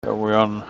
Are we on?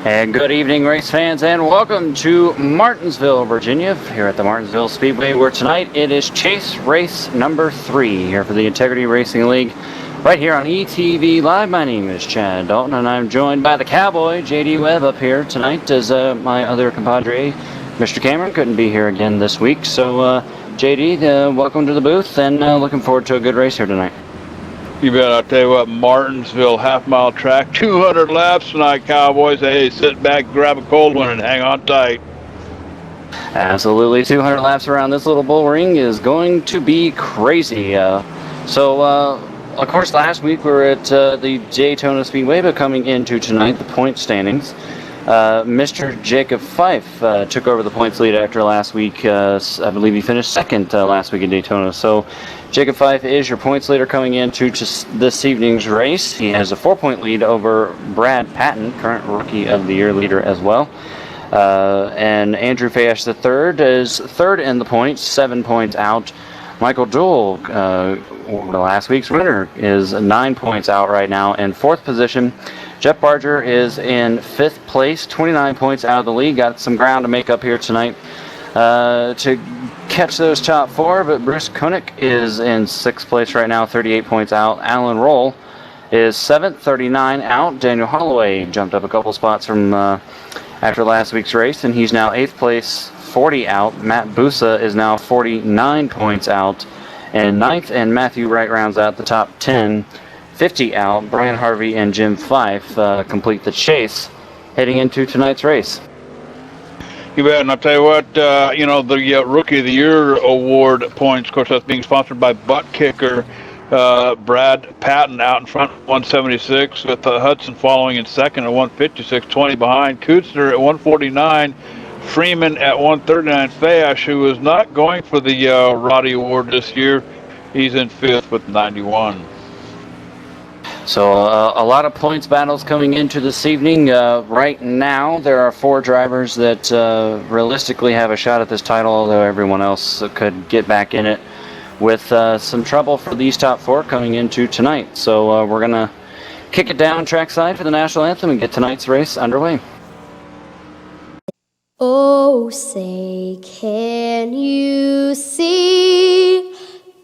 And good evening, race fans, and welcome to Martinsville, Virginia, here at the Martinsville Speedway, where tonight it is chase race number 3 here for the Integrity Racing League, right here on ETV Live. My name is Chad Dalton, and I'm joined by the Cowboy, JD Webb, up here tonight, as my other compadre, Mr. Cameron, couldn't be here again this week. So, JD, welcome to the booth, and looking forward to a good race here tonight. You bet. I'll tell you what, Martinsville half-mile track, 200 laps tonight, Cowboys. Hey, sit back, grab a cold one, and hang on tight. Absolutely, 200 laps around this little bull ring is going to be crazy. Of course, last week we were at the Daytona Speedway, but coming into tonight, the point standings. Mr. Jacob Fife took over the points lead after last week. I believe he finished second last week in Daytona. So Jacob Fife is your points leader coming into this evening's race. He has a 4-point lead over Brad Patton, current Rookie of the Year leader as well. And Andrew Fayesh the third is third in the points, 7 points out. Michael Duell, the last week's winner, is 9 points out right now in 4th position. Jeff Barger is in 5th place, 29 points out of the lead. Got some ground to make up here tonight to catch those top 4, but Bruce Koenig is in 6th place right now, 38 points out. Alan Roll is 7th, 39 out. Daniel Holloway jumped up a couple spots from after last week's race, and he's now 8th place, 40 out. Matt Busa is now 49 points out and 9th, and Matthew Wright rounds out the top 10, 50 out. Brian Harvey and Jim Fife complete the chase heading into tonight's race. You bet. And I'll tell you what, the Rookie of the Year award points, of course, that's being sponsored by Butt Kicker. Brad Patton out in front, 176, with Hudson following in second at 156, 20 behind. Kutzner at 149. Freeman at 139. Fayesh, who is not going for the Roddy Award this year, he's in 5th with 91. So a lot of points battles coming into this evening. Right now, there are 4 drivers that realistically have a shot at this title, although everyone else could get back in it with some trouble for these top 4 coming into tonight. So we're going to kick it down trackside for the national anthem and get tonight's race underway. Oh, say, can you see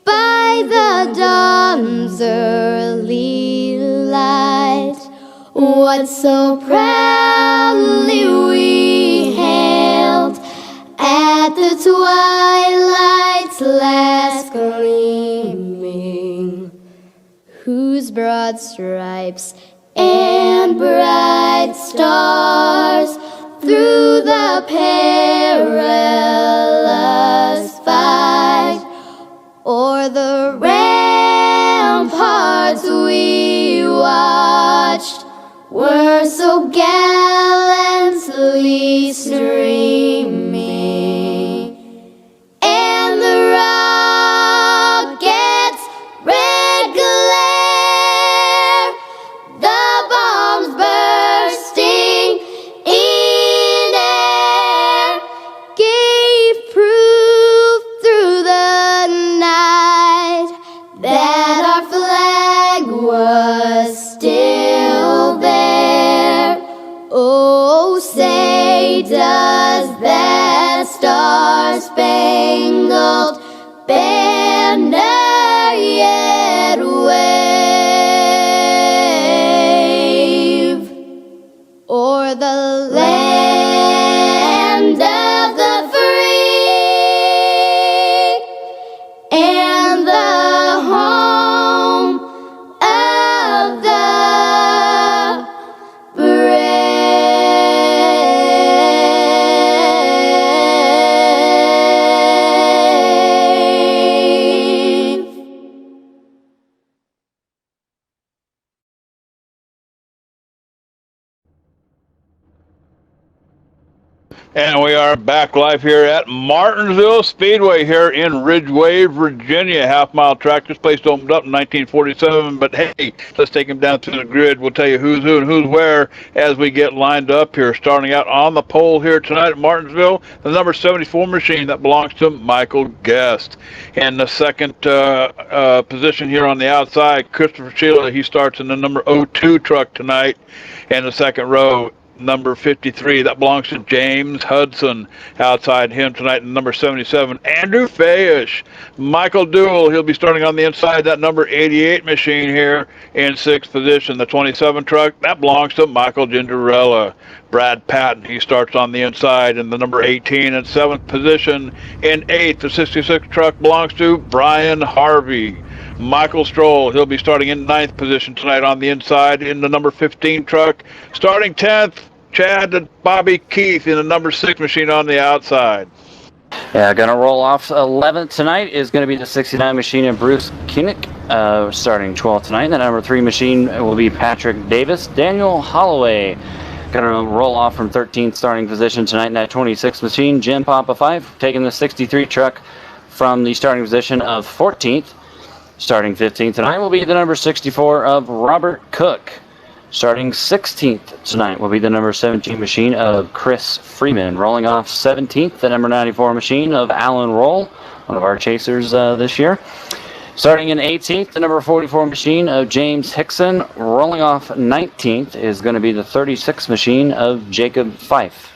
by the dawn's early light what so proudly we hailed at the twilight's last gleaming, whose broad stripes and bright stars through the perilous fight o'er the ramparts we watched were so gallantly streaming, and the rocket's red glare, the bombs bursting in air, gave proof through the night that our flag was still there. Oh, say does that star-spangled banner And we are back live here at Martinsville Speedway here in Ridgeway, Virginia. Half-mile track. This place opened up in 1947, but hey, let's take him down to the grid. We'll tell you who's who and who's where as we get lined up here. Starting out on the pole here tonight at Martinsville, the number 74 machine that belongs to Michael Guest. In the second position here on the outside, Christopher Sheila. He starts in the number 02 truck tonight in the second row. Number 53, that belongs to James Hudson. Outside him tonight in number 77, Andrew Fayish. Michael Dewell, he'll be starting on the inside, that number 88 machine here in sixth position. The 27 truck, that belongs to Michael Gingerella. Brad Patton, he starts on the inside in the number 18 and seventh position. In eighth, the 66 truck belongs to Brian Harvey. Michael Stroll, he'll be starting in ninth position tonight on the inside in the number 15 truck. Starting 10th, Chad and Bobby Keith in the number 6 machine on the outside. Yeah, going to roll off 11th tonight is going to be the 69 machine of Bruce Kinnick, starting 12th tonight. The number 3 machine will be Patrick Davis. Daniel Holloway going to roll off from 13th starting position tonight in that 26th machine. Jim Papa 5 taking the 63 truck from the starting position of 14th. Starting 15th tonight will be the number 64 of Robert Cook. Starting 16th tonight will be the number 17 machine of Chris Freeman. Rolling off 17th, the number 94 machine of Alan Roll, one of our chasers this year. Starting in 18th, the number 44 machine of James Hickson. Rolling off 19th is going to be the 36 machine of Jacob Fife.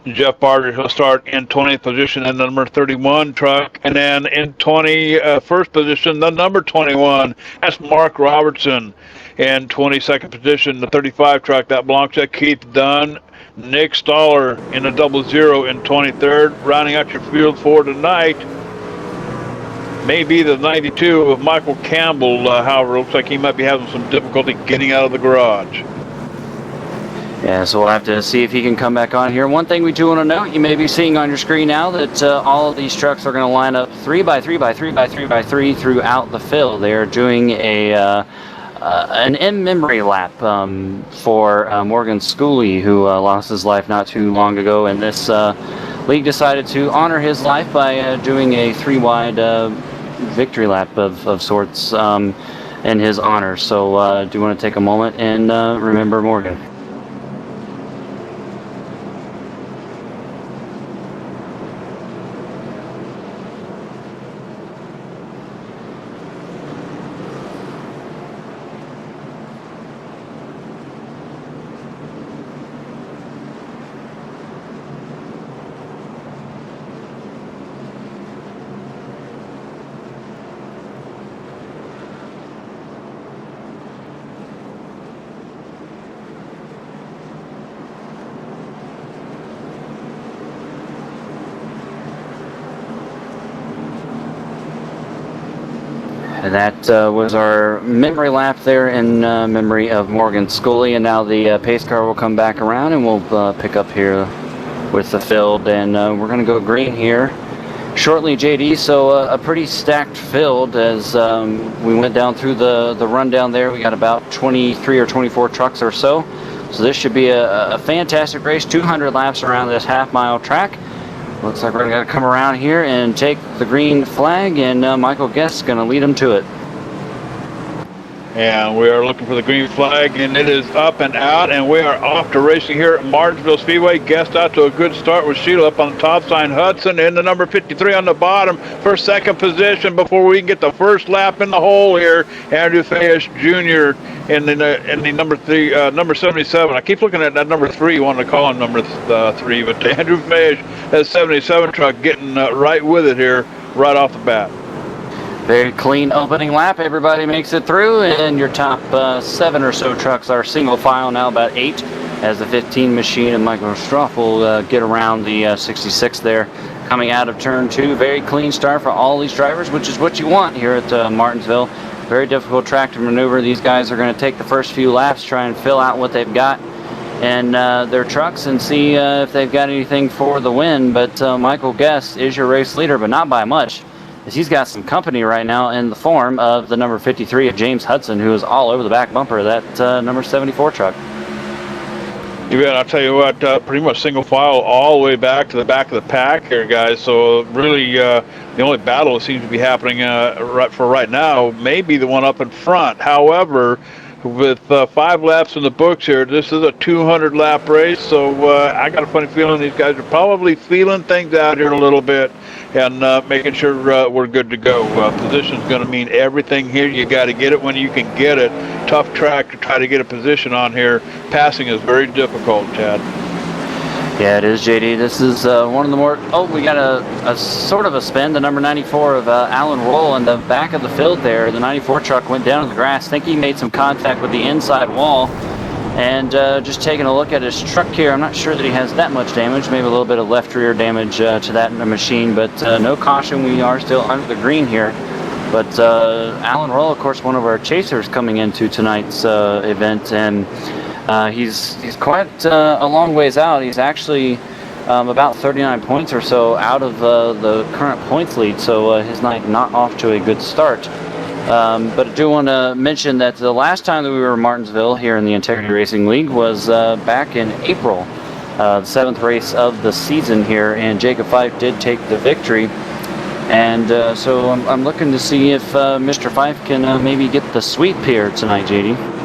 Jeff Barger, he'll start in 20th position in the number 31 truck. And then in 21st position, the number 21, that's Mark Robertson. In 22nd position, the 35 truck, that belongs to Keith Dunn. Nick Stoller in the 00 in 23rd. Rounding out your field for tonight may be the 92 of Michael Campbell. However, it looks like he might be having some difficulty getting out of the garage. Yeah, so we'll have to see if he can come back on here. One thing we do want to note, you may be seeing on your screen now that all of these trucks are going to line up 3 by 3 by 3 by 3 by 3 throughout the field. They are doing an in-memory lap for Morgan Schooley, who lost his life not too long ago, and this league decided to honor his life by doing a 3-wide victory lap of sorts in his honor. So do you want to take a moment and remember Morgan? And that was our memory lap there in memory of Morgan Schooley. And now the pace car will come back around and we'll pick up here with the field. And we're going to go green here shortly, JD. So a pretty stacked field as we went down through the rundown there. We got about 23 or 24 trucks or so. So this should be a fantastic race. 200 laps around this half-mile track. Looks like we're going to come around here and take the green flag, and Michael Guest is going to lead them to it. And we are looking for the green flag, and it is up and out, and we are off to racing here at Martinsville Speedway. Guest out to a good start with Sheila up on the top sign. Hudson in the number 53 on the bottom for second position before we can get the first lap in the hole here. Andrew Fayish Jr. in the number 77. I keep looking at that number 3. You want to call him number 3, but Andrew Fayish has 77 truck getting right with it here right off the bat. Very clean opening lap. Everybody makes it through, and your top 7 or so trucks are single file now, about 8, as the 15 machine and Michael Stroff will get around the 66 there. Coming out of turn 2, very clean start for all these drivers, which is what you want here at Martinsville. Very difficult track to maneuver. These guys are going to take the first few laps, try and fill out what they've got in their trucks and see if they've got anything for the win. But Michael Guest is your race leader, but not by much, as he's got some company right now in the form of the number 53 of James Hudson, who is all over the back bumper of that number 74 truck. You bet. I'll tell you what, pretty much single file all the way back to the back of the pack here, guys. So really, the only battle that seems to be happening right now may be the one up in front. However, with 5 laps in the books here, this is a 200-lap race. So I got a funny feeling these guys are probably feeling things out here a little bit and making sure we're good to go. Position's going to mean everything here. You got to get it when you can get it. Tough track to try to get a position on here. Passing is very difficult, Chad. Yeah, it is, JD. This is one of the more... Oh, we got a sort of a spin. The number 94 of Alan Roll in the back of the field there. The 94 truck went down to the grass. I think he made some contact with the inside wall. And just taking a look at his truck here, I'm not sure that he has that much damage. Maybe a little bit of left rear damage to that machine. But no caution. We are still under the green here. But Alan Roll, of course, one of our chasers coming into tonight's event. And he's quite a long ways out. He's actually about 39 points or so out of the current points lead, so his night not off to a good start. But I do want to mention that the last time that we were in Martinsville here in the Integrity Racing League was back in April, the 7th race of the season here, and Jacob Fife did take the victory. And so I'm looking to see if Mr. Fife can maybe get the sweep here tonight, JD.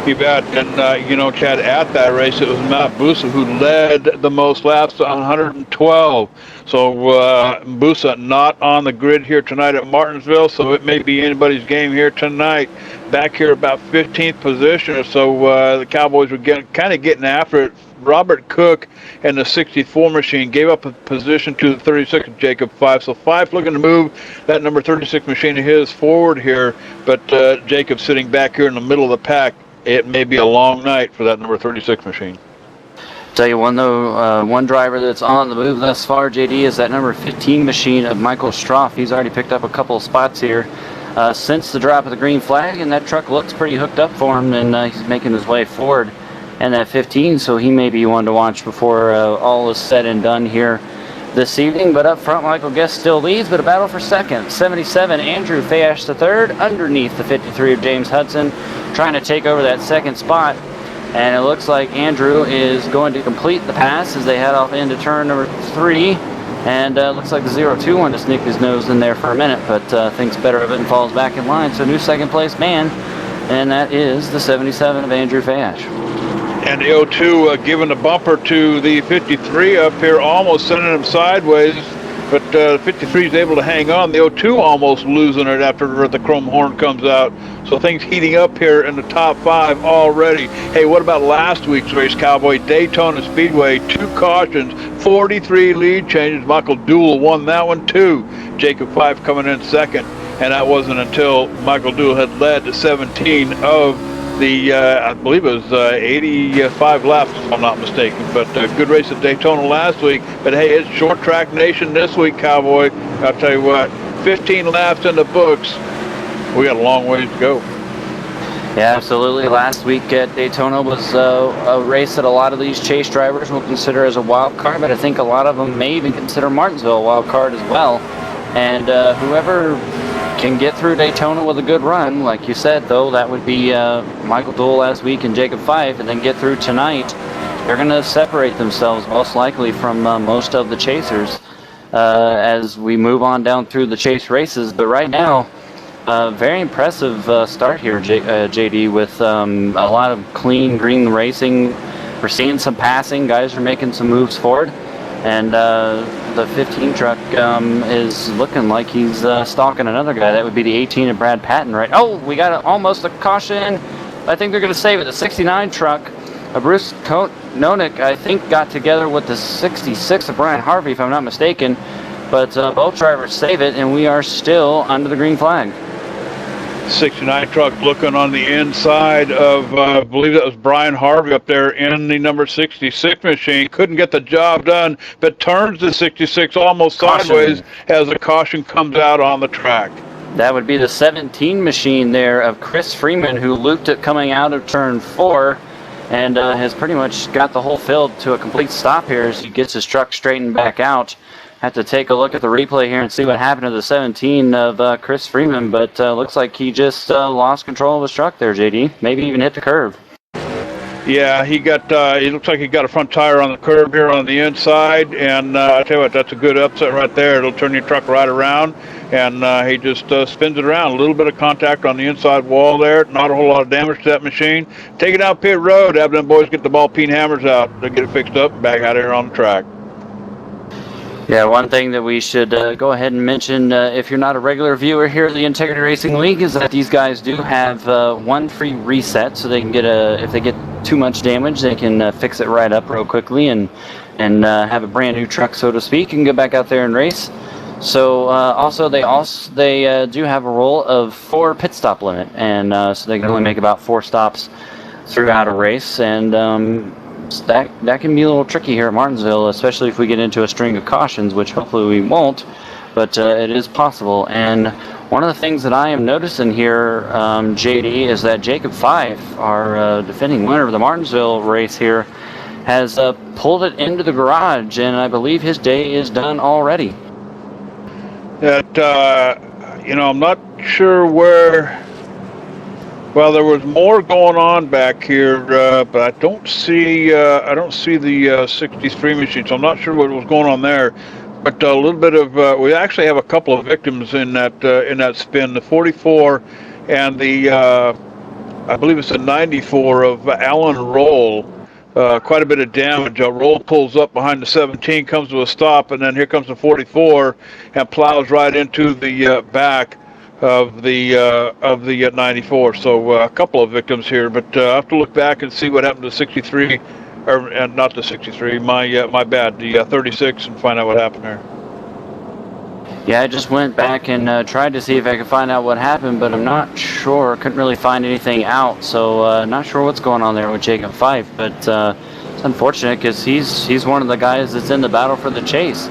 You bet. And, you know, Chad, at that race, it was Matt Busa who led the most laps, 112. So Busa not on the grid here tonight at Martinsville, so it may be anybody's game here tonight. Back here about 15th position or so, the Cowboys were kind of getting after it. Robert Cook and the 64 machine gave up a position to the 36 Jacob Fife. So Fife looking to move that number 36 machine of his forward here, but Jacob sitting back here in the middle of the pack. It may be a long night for that number 36 machine. Tell you one though, one driver that's on the move thus far, JD, is that number 15 machine of Michael Stroff. He's already picked up a couple of spots here since the drop of the green flag, and that truck looks pretty hooked up for him, and he's making his way forward. And that 15, so he may be one to watch before all is said and done here this evening. But up front, Michael Guest still leads, but a battle for second. 77, Andrew Fayash the third, underneath the 53 of James Hudson, trying to take over that second spot. And it looks like Andrew is going to complete the pass as they head off into turn number 3. And looks like the 0-2 wanted to sneak his nose in there for a minute, but thinks better of it and falls back in line. So new second place man, and that is the 77 of Andrew Fayash. And the 0-2 giving the bumper to the 53 up here, almost sending him sideways. But the 53 is able to hang on. The 0-2 almost losing it after the chrome horn comes out. So things heating up here in the top 5 already. Hey, what about last week's race, Cowboy? Daytona Speedway, 2 cautions, 43 lead changes. Michael Dool won that one too. Jacob Fife coming in second. And that wasn't until Michael Dool had led to 17 of the, I believe it was 85 laps, if I'm not mistaken. But good race at Daytona last week. But hey, it's short track nation this week, Cowboy. I'll tell you what, 15 laps in the books. We got a long ways to go. Yeah, absolutely. Last week at Daytona was a race that a lot of these chase drivers will consider as a wild card, but I think a lot of them may even consider Martinsville a wild card as well. And whoever can get through Daytona with a good run, like you said, though, that would be Michael Dool last week and Jacob Fife, and then get through tonight. They're going to separate themselves most likely from most of the chasers as we move on down through the chase races. But right now, very impressive start here, JD, with a lot of clean green racing. We're seeing some passing. Guys are making some moves forward. And the 15 truck is looking like he's stalking another guy. That would be the 18 of Brad Patton, right? Oh, we got almost a caution. I think they're going to save it. The 69 truck, Bruce Nonick, I think, got together with the 66 of Brian Harvey, if I'm not mistaken. But both drivers save it, and we are still under the green flag. 69 truck looking on the inside of, I believe that was Brian Harvey up there in the number 66 machine. Couldn't get the job done, but turns the 66 almost sideways as the caution comes out on the track. That would be the 17 machine there of Chris Freeman, who looped it coming out of turn 4 and has pretty much got the whole field to a complete stop here as he gets his truck straightened back out. Have to take a look at the replay here and see what happened to the 17 of Chris Freeman, but looks like he just lost control of his truck there, JD. Maybe even hit the curve. Yeah, he got. He looks like he got a front tire on the curb here on the inside, and I tell you what, that's a good upset right there. It'll turn your truck right around, and he just spins it around. A little bit of contact on the inside wall there. Not a whole lot of damage to that machine. Take it out pit road. Have them boys get the ball peen hammers out. They'll get it fixed up and back out here on the track. Yeah, one thing that we should go ahead and mention, if you're not a regular viewer here at the Integrity Racing League, is that these guys do have one free reset, so they can get if they get too much damage, they can fix it right up real quickly and have a brand new truck, so to speak, and get back out there and race. So also they do have a rule of 4 pit stop limit, and so they can only make about 4 stops throughout a race, and so that can be a little tricky here at Martinsville, especially if we get into a string of cautions, which hopefully we won't, but it is possible. And one of the things that I am noticing here, JD, is that Jacob Fife, our defending winner of the Martinsville race here, has pulled it into the garage, and I believe his day is done already. I'm not sure where. Well, there was more going on back here, but I don't see the 63 machine, so I'm not sure what was going on there. But a little bit of we actually have a couple of victims in that spin, the 44 and the I believe it's the 94 of Alan Roll. Quite a bit of damage. Roll pulls up behind the 17, comes to a stop, and then here comes the 44 and plows right into the back of the 94. So a couple of victims here, but I have to look back and see what happened to 63, and not the 63. My bad. The 36, and find out what happened there. Yeah, I just went back and tried to see if I could find out what happened, but I'm not sure. Couldn't really find anything out, so not sure what's going on there with Jacob Fife. But it's unfortunate because he's one of the guys that's in the battle for the chase.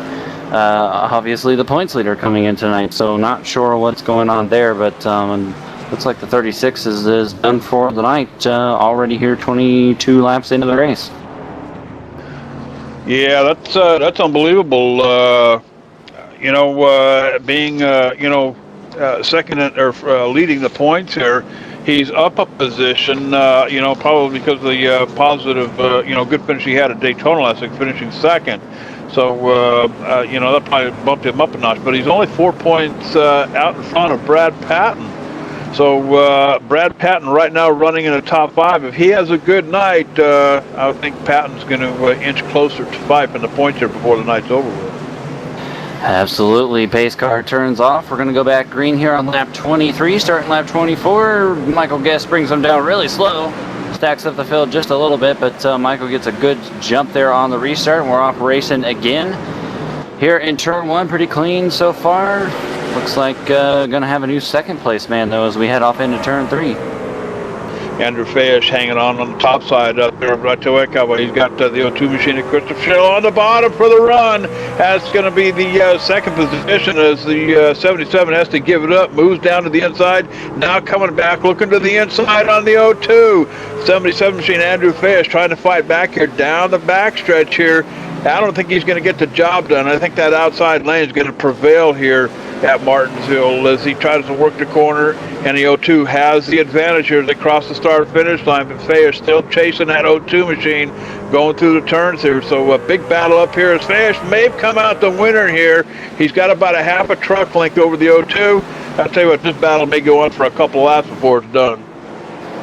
Obviously the points leader coming in tonight, so not sure what's going on there, but looks like the 36 is done for the night, already here 22 laps into the race. Yeah, that's unbelievable. Being second or leading the points here, he's up a position, probably because of the positive, good finish he had at Daytona last week, finishing second. So, that probably bumped him up a notch. But he's only 4 points out in front of Brad Patton. So, Brad Patton right now running in the top 5. If he has a good night, I think Patton's going to inch closer to Fife in the points here before the night's over with. Absolutely. Pace car turns off. We're going to go back green here on lap 23. Starting lap 24, Michael Guest brings them down really slow. Stacks up the field just a little bit, but Michael gets a good jump there on the restart, and we're off racing again. Here in turn 1, pretty clean so far. Looks like going to have a new second place man, though, as we head off into turn 3. Andrew Fayesh hanging on the top side up there right to Cowboy. He's got the O2 machine of Christopher Schill on the bottom for the run. That's going to be the second position as the 77 has to give it up, moves down to the inside, now coming back, looking to the inside on the O2. 77 machine, Andrew Fayesh trying to fight back here down the backstretch here. I don't think he's going to get the job done. I think that outside lane is going to prevail here at Martinsville as he tries to work the corner, and the O2 has the advantage here as they cross the start-finish line, but Fayesh still chasing that O2 machine going through the turns here. So a big battle up here as Fayesh may have come out the winner here. He's got about a half a truck length over the O2. I'll tell you what, this battle may go on for a couple of laps before it's done.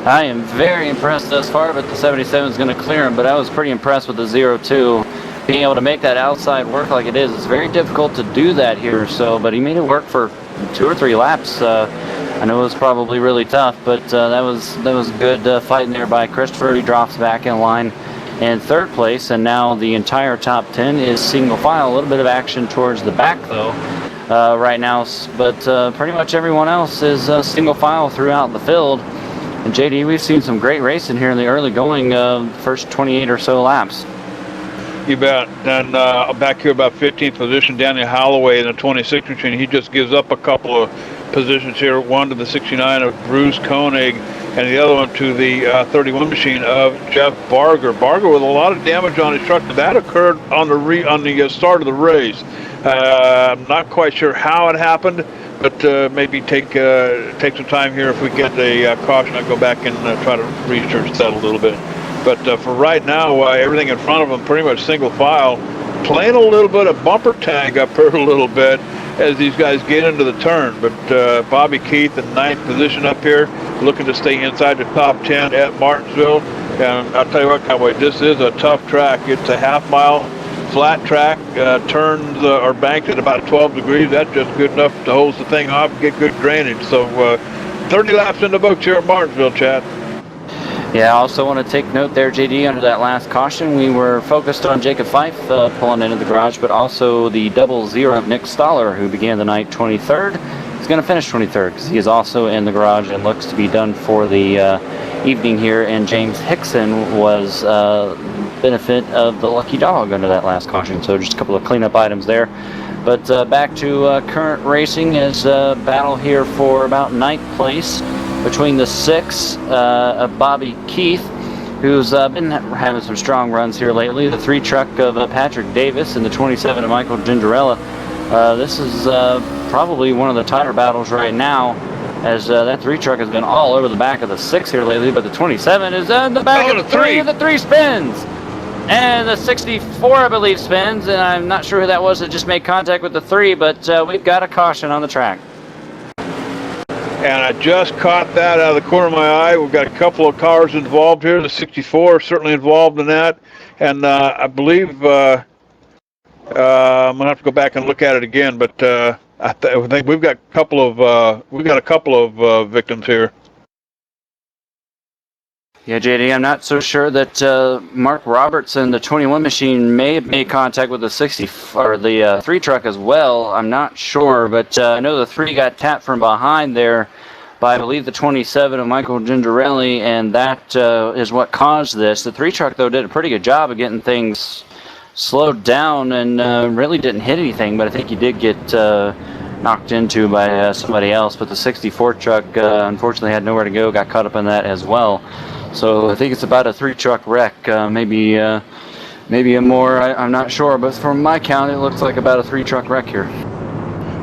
I am very impressed thus far, but the 77 is going to clear him, but I was pretty impressed with the 02. Being able to make that outside work like it is, it's very difficult to do that here. So, but he made it work for 2 or 3 laps. I know it was probably really tough, but that was good fighting there by Christopher. He drops back in line in 3rd place, and now the entire top 10 is single file. A little bit of action towards the back though right now, but pretty much everyone else is single file throughout the field. And JD, we've seen some great racing here in the early going, first 28 or so laps. You bet. Then back here about 15th position, Daniel Holloway in the 26 machine. He just gives up a couple of positions here. One to the 69 of Bruce Koenig, and the other one to the 31 machine of Jeff Barger. Barger with a lot of damage on his truck. That occurred on the start of the race. I'm not quite sure how it happened, but maybe take some time here if we get a caution. I'll go back and try to research that a little bit. But for right now, everything in front of them pretty much single file, playing a little bit of bumper tag up here a little bit as these guys get into the turn. But Bobby Keith in 9th position up here, looking to stay inside the top 10 at Martinsville. And I'll tell you what, Cowboy, this is a tough track. It's a half-mile flat track, turns are banked at about 12 degrees. That's just good enough to hose the thing off and get good drainage. So 30 laps in the books here at Martinsville, Chad. Yeah, I also want to take note there, JD, under that last caution, we were focused on Jacob Fife pulling into the garage, but also the 00 of Nick Stoller, who began the night 23rd. He's going to finish 23rd because he is also in the garage and looks to be done for the evening here. And James Hickson was benefit of the lucky dog under that last caution. So just a couple of cleanup items there. But back to current racing is a battle here for about 9th place between the 6 of Bobby Keith, who's been having some strong runs here lately, the 3 truck of Patrick Davis, and the 27 of Michael Gingerella. This is probably one of the tighter battles right now, as that 3 truck has been all over the back of the 6 here lately, but the 27 is in the back of the 3, and the 3 spins. And the 64, I believe, spins, and I'm not sure who that was that just made contact with the 3, but we've got a caution on the track. And I just caught that out of the corner of my eye. We've got a couple of cars involved here. The 64 is certainly involved in that. And I believe I'm going to have to go back and look at it again, but I think we've got a couple of victims here. Yeah, JD, I'm not so sure that Mark Robertson, the 21 machine, may have made contact with the 60 or the 3 truck as well. I'm not sure, but I know the 3 got tapped from behind there by, I believe, the 27 of Michael Gingerelli, and that is what caused this. The 3 truck, though, did a pretty good job of getting things slowed down and really didn't hit anything, but I think he did get knocked into by somebody else. But the 64 truck, unfortunately, had nowhere to go, got caught up in that as well. So I think it's about a 3 truck wreck, maybe a more, I'm not sure, but from my count, it looks like about a 3 truck wreck here.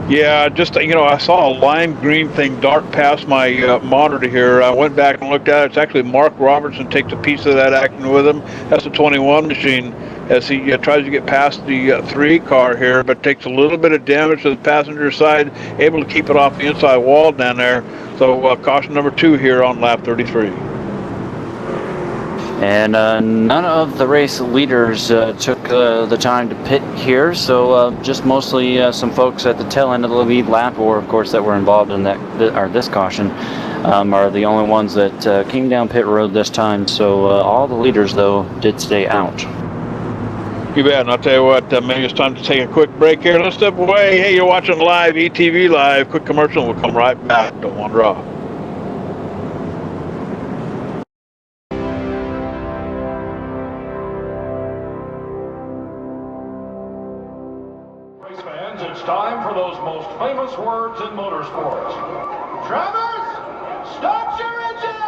Yeah, just, I saw a lime green thing dart past my monitor here. I went back and looked at it. It's actually Mark Robertson takes a piece of that action with him. That's the 21 machine as he tries to get past the 3 car here, but takes a little bit of damage to the passenger side, able to keep it off the inside wall down there. So caution number 2 here on lap 33. And none of the race leaders took the time to pit here, so just mostly some folks at the tail end of the lead lap, or of course that were involved in this caution, are the only ones that came down pit road this time. So all the leaders, though, did stay out. You bet. And I'll tell you what, maybe it's time to take a quick break here. Let's step away. Hey, you're watching live, ETV Live. Quick commercial. We'll come right back. Don't wander off. It's time for those most famous words in motorsports. Drivers, start your engines!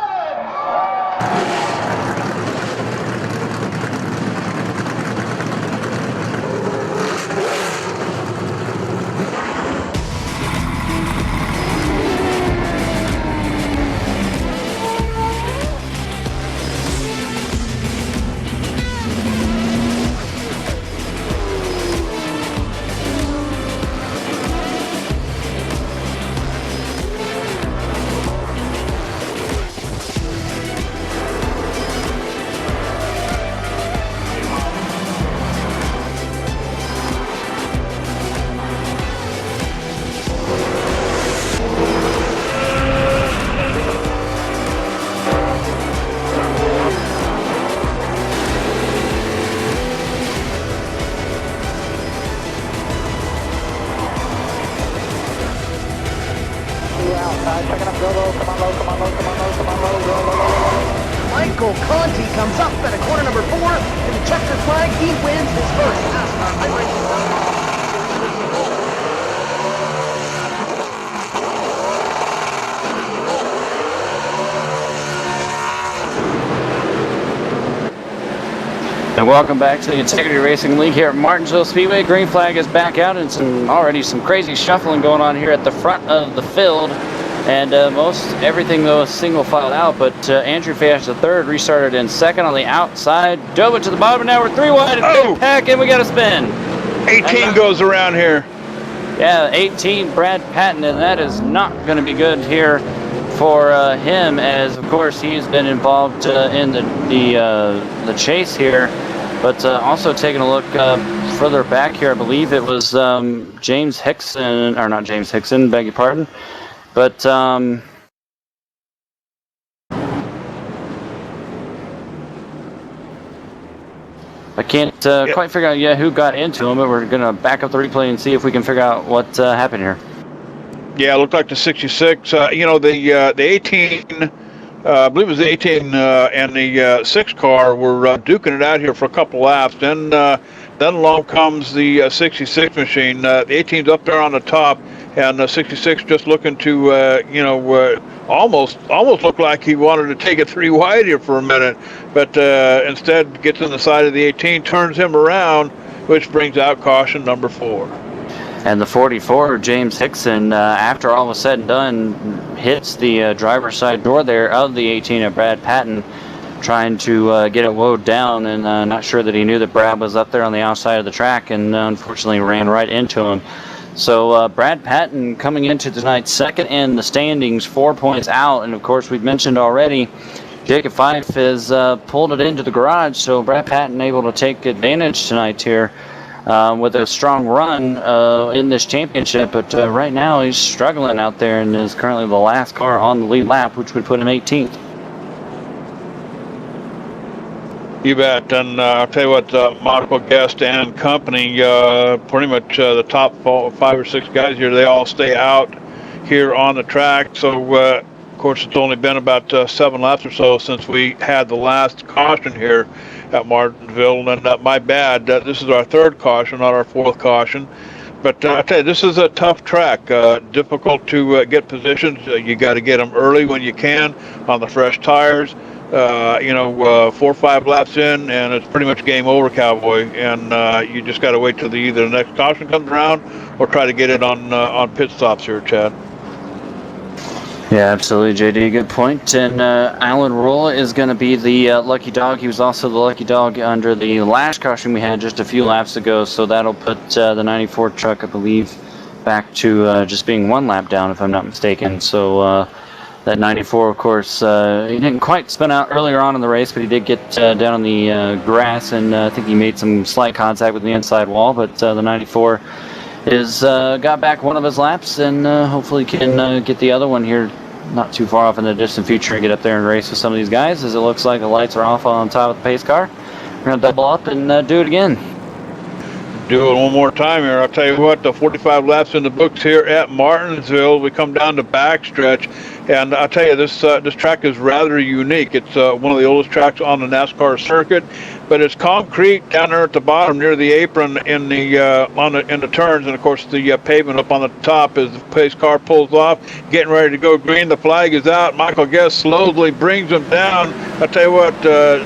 Michael Conti comes up at a corner number 4 in the checkered flag. He wins his first NASCAR High And welcome back to the Integrity Racing League here at Martinsville Speedway. Green flag is back out, and already some crazy shuffling going on here at the front of the field. And most everything, though, is single filed out. But Andrew Fash, the third, restarted in second on the outside. Dove it to the bottom, and now we're 3 wide. Oh! Pack, and we got a spin. 18 goes around here. Yeah, 18, Brad Patton, and that is not going to be good here for him, as of course he's been involved in the chase here. But also taking a look further back here, I believe it was James Hickson, or not James Hickson, beg your pardon. But I can't quite figure out yet who got into him, but we're going to back up the replay and see if we can figure out what happened here. Yeah, it looked like the 66. You know, the 18, I believe it was the 18 and the 6 car were duking it out here for a couple laps. Then along comes the 66 machine. The 18's up there on the top, and the 66 just looking to, you know, almost looked like he wanted to take it 3 wide here for a minute, but instead gets on the side of the 18, turns him around, which brings out caution number 4. And the 44, James Hickson, after all was said and done, hits the driver's side door there of the 18 of Brad Patton, trying to get it woed down, and not sure that he knew that Brad was up there on the outside of the track, and unfortunately ran right into him. So Brad Patton coming into tonight's second in the standings, 4 points out, and of course we've mentioned already, Jacob Fife has pulled it into the garage, so Brad Patton able to take advantage tonight here with a strong run in this championship, but right now he's struggling out there and is currently the last car on the lead lap, which would put him 18th. You bet. And I'll tell you what, Michael Guest and company, pretty much the top 5 or 6 guys here, they all stay out here on the track. So, of course, it's only been about 7 laps or so since we had the last caution here at Martinsville. And my bad, this is our 3rd caution, not our 4th caution. But I tell you, this is a tough track, difficult to get positions. You got to get them early when you can on the fresh tires. You know, 4 or 5 laps in, and it's pretty much game over, Cowboy. And you just got to wait till either the next caution comes around or try to get it on pit stops here, Chad. Yeah, absolutely, JD. Good point. And Alan Roll is going to be the lucky dog. He was also the lucky dog under the last caution we had just a few laps ago. So that'll put the 94 truck, I believe, back to just being 1 lap down, if I'm not mistaken. So that 94, of course, he didn't quite spin out earlier on in the race, but he did get down on the grass, and I think he made some slight contact with the inside wall. But the 94 is got back 1 of his laps, and hopefully can get the other one here not too far off in the distant future and get up there and race with some of these guys, as it looks like the lights are off on top of the pace car. We're going to double up and do it again. Do it one more time here. I'll tell you what, the 45 laps in the books here at Martinsville. We come down to backstretch, and I'll tell you, this track is rather unique. It's one of the oldest tracks on the NASCAR circuit, but it's concrete down there at the bottom near the apron in the turns, and of course the pavement up on the top as the pace car pulls off, getting ready to go green. The flag is out. Michael Guest slowly brings him down. I'll tell you what,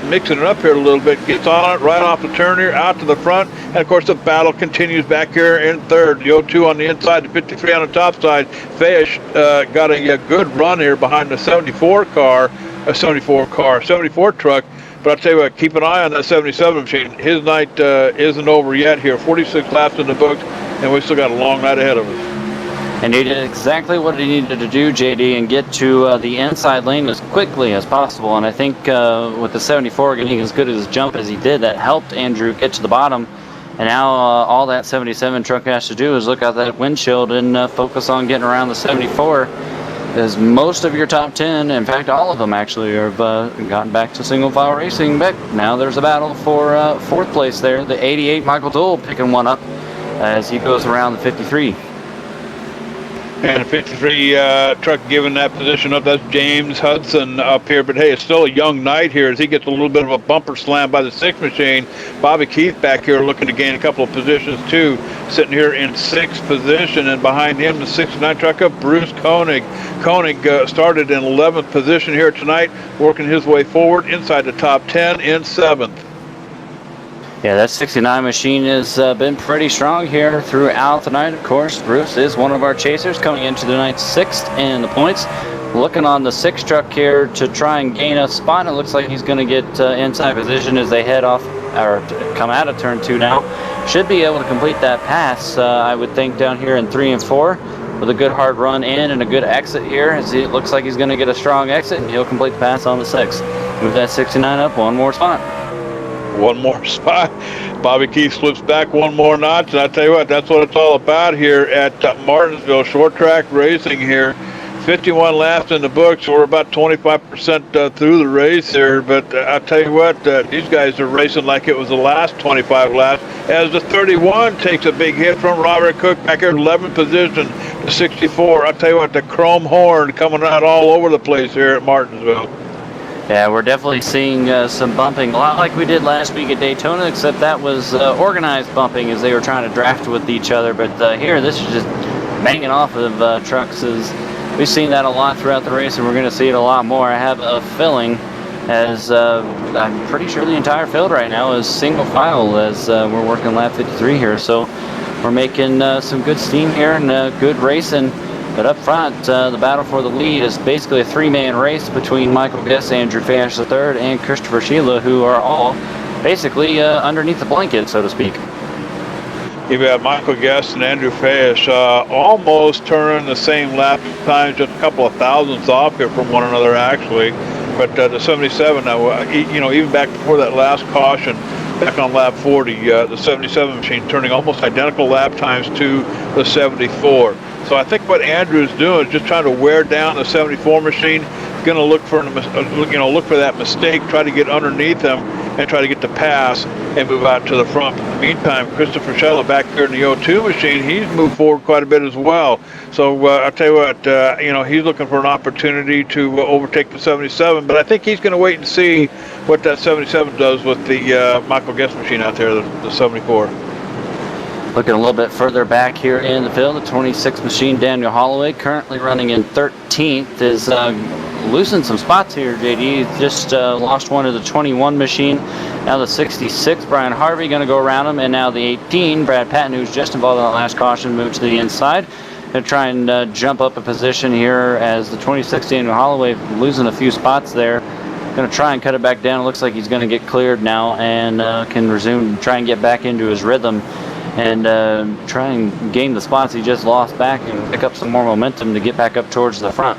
mixing it up here a little bit, gets on it right off the turn here, out to the front, and of course the battle continues back here in third. The 02 on the inside, the 53 on the top side. Fish got a good run here behind the 74 truck. But I'll tell you what, keep an eye on that 77 machine. His night isn't over yet here. 46 laps in the books, and we've still got a long night ahead of us. And he did exactly what he needed to do, JD, and get to the inside lane as quickly as possible. And I think with the 74 getting as good as his jump as he did, that helped Andrew get to the bottom. And now all that 77 truck has to do is look out that windshield and focus on getting around the 74. As most of your top 10, in fact all of them actually, have gotten back to single file racing. But now there's a battle for 4th place there. The 88 Michael Dole picking one up as he goes around the 53. And the 53 truck giving that position up, that's James Hudson up here. But hey, it's still a young night here as he gets a little bit of a bumper slam by the 6 machine. Bobby Keith back here looking to gain a couple of positions too, sitting here in 6th position. And behind him, the 69 truck up, Bruce Koenig. Koenig started in 11th position here tonight, working his way forward inside the top 10 in 7th. Yeah, that 69 machine has been pretty strong here throughout the night. Of course, Bruce is one of our chasers coming into the night 6th in the points. Looking on the 6 truck here to try and gain a spot. It looks like he's going to get inside position as they head off or come out of turn 2 now. Should be able to complete that pass, I would think, down here in 3 and 4 with a good hard run in and a good exit here. As it looks like he's going to get a strong exit and he'll complete the pass on the 6th. Move that 69 up one more spot. One more spot. Bobby Keith slips back one more notch, and I tell you what, that's what it's all about here at Martinsville short track racing here. 51 laps in the books, so we're about 25% through the race here. But I tell you what, these guys are racing like it was the last 25 laps. As the 31 takes a big hit from Robert Cook back here in 11th position to 64. I tell you what, the chrome horn coming out all over the place here at Martinsville. Yeah, we're definitely seeing some bumping, a lot like we did last week at Daytona, except that was organized bumping as they were trying to draft with each other. But here, this is just banging off of trucks. We've seen that a lot throughout the race, and we're going to see it a lot more. I have a feeling, as I'm pretty sure the entire field right now is single file as we're working lap 53 here. So we're making some good steam here and good racing. But up front, the battle for the lead is basically a 3-man race between Michael Guess, Andrew Fash III, and Christopher Sheila, who are all basically underneath the blanket, so to speak. You've got Michael Guest and Andrew Fash almost turning the same lap times, just a couple of thousandths off here from one another, actually. But the 77 now, even back before that last caution, back on lap 40, the 77 machine turning almost identical lap times to the 74. So I think what Andrew's doing is just trying to wear down the 74 machine. Going to look for that mistake, try to get underneath them, and try to get the pass and move out to the front. In the meantime, Christopher Shella back here in the 02 machine, he's moved forward quite a bit as well. So I'll tell you what, he's looking for an opportunity to overtake the 77. But I think he's going to wait and see what that 77 does with the Michael Guest machine out there, the 74. Looking a little bit further back here in the field, the 26 machine, Daniel Holloway, currently running in 13th, is losing some spots here, JD. Just lost one of the 21 machine. Now the 66, Brian Harvey, going to go around him. And now the 18, Brad Patton, who's just involved in the last caution, moved to the inside. Going to try and jump up a position here as the 26, Daniel Holloway, losing a few spots there. Going to try and cut it back down. It looks like he's going to get cleared now and can resume, try and get back into his rhythm and try and gain the spots he just lost back and pick up some more momentum to get back up towards the front.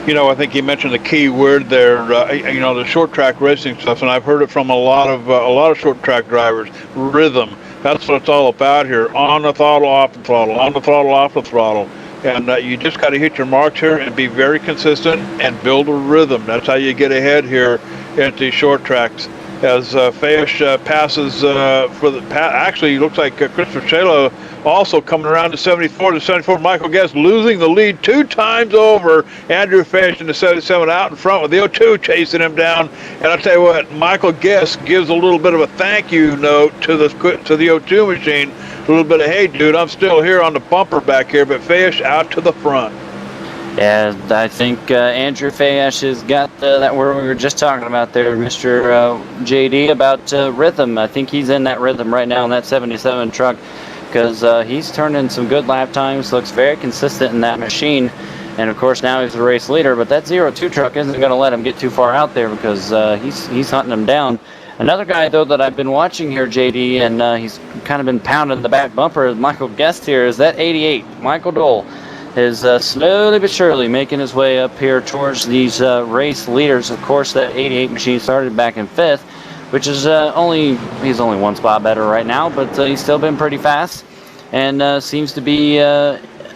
I think you mentioned the key word there, the short track racing stuff, and I've heard it from a lot of short track drivers. Rhythm. That's what it's all about here. On the throttle, off the throttle, on the throttle, off the throttle. And you just got to hit your marks here and be very consistent and build a rhythm. That's how you get ahead here at these short tracks. As Fash passes for the actually, it looks like Christopher Shalo also coming around to 74. The 74, Michael Guest losing the lead 2 times over. Andrew Fash in the 77 out in front with the 02 chasing him down. And I'll tell you what, Michael Guest gives a little bit of a thank you note to the 02 machine. A little bit of, hey, dude, I'm still here on the bumper back here, but Fash out to the front. Yeah, I think Andrew Fash has got that word we were just talking about there, Mr. JD, about rhythm. I think he's in that rhythm right now in that 77 truck because he's turning some good lap times, looks very consistent in that machine. And, of course, now he's the race leader. But that 02 truck isn't going to let him get too far out there because he's hunting him down. Another guy, though, that I've been watching here, JD, and he's kind of been pounding the back bumper, Michael Guest here, is that 88, Michael Dole. Is slowly but surely making his way up here towards these race leaders. Of course, that 88 machine started back in 5th, which is he's only 1 spot better right now, but he's still been pretty fast and seems to be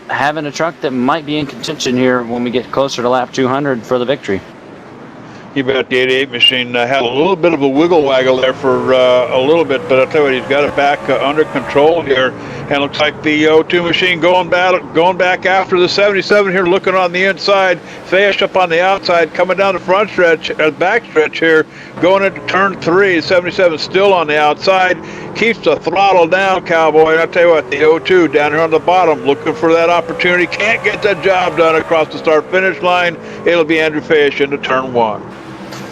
having a truck that might be in contention here when we get closer to lap 200 for the victory. You bet. The 88 machine had a little bit of a wiggle waggle there for a little bit, but I'll tell you what, he's got it back under control here. And it looks like the 02 machine going back after the 77 here, looking on the inside. Fash up on the outside, coming down the front stretch, back stretch here, going into turn 3. 77 still on the outside, keeps the throttle down, Cowboy. And I'll tell you what, the 02 down here on the bottom, looking for that opportunity, can't get that job done across the start-finish line. It'll be Andrew Fash into turn 1.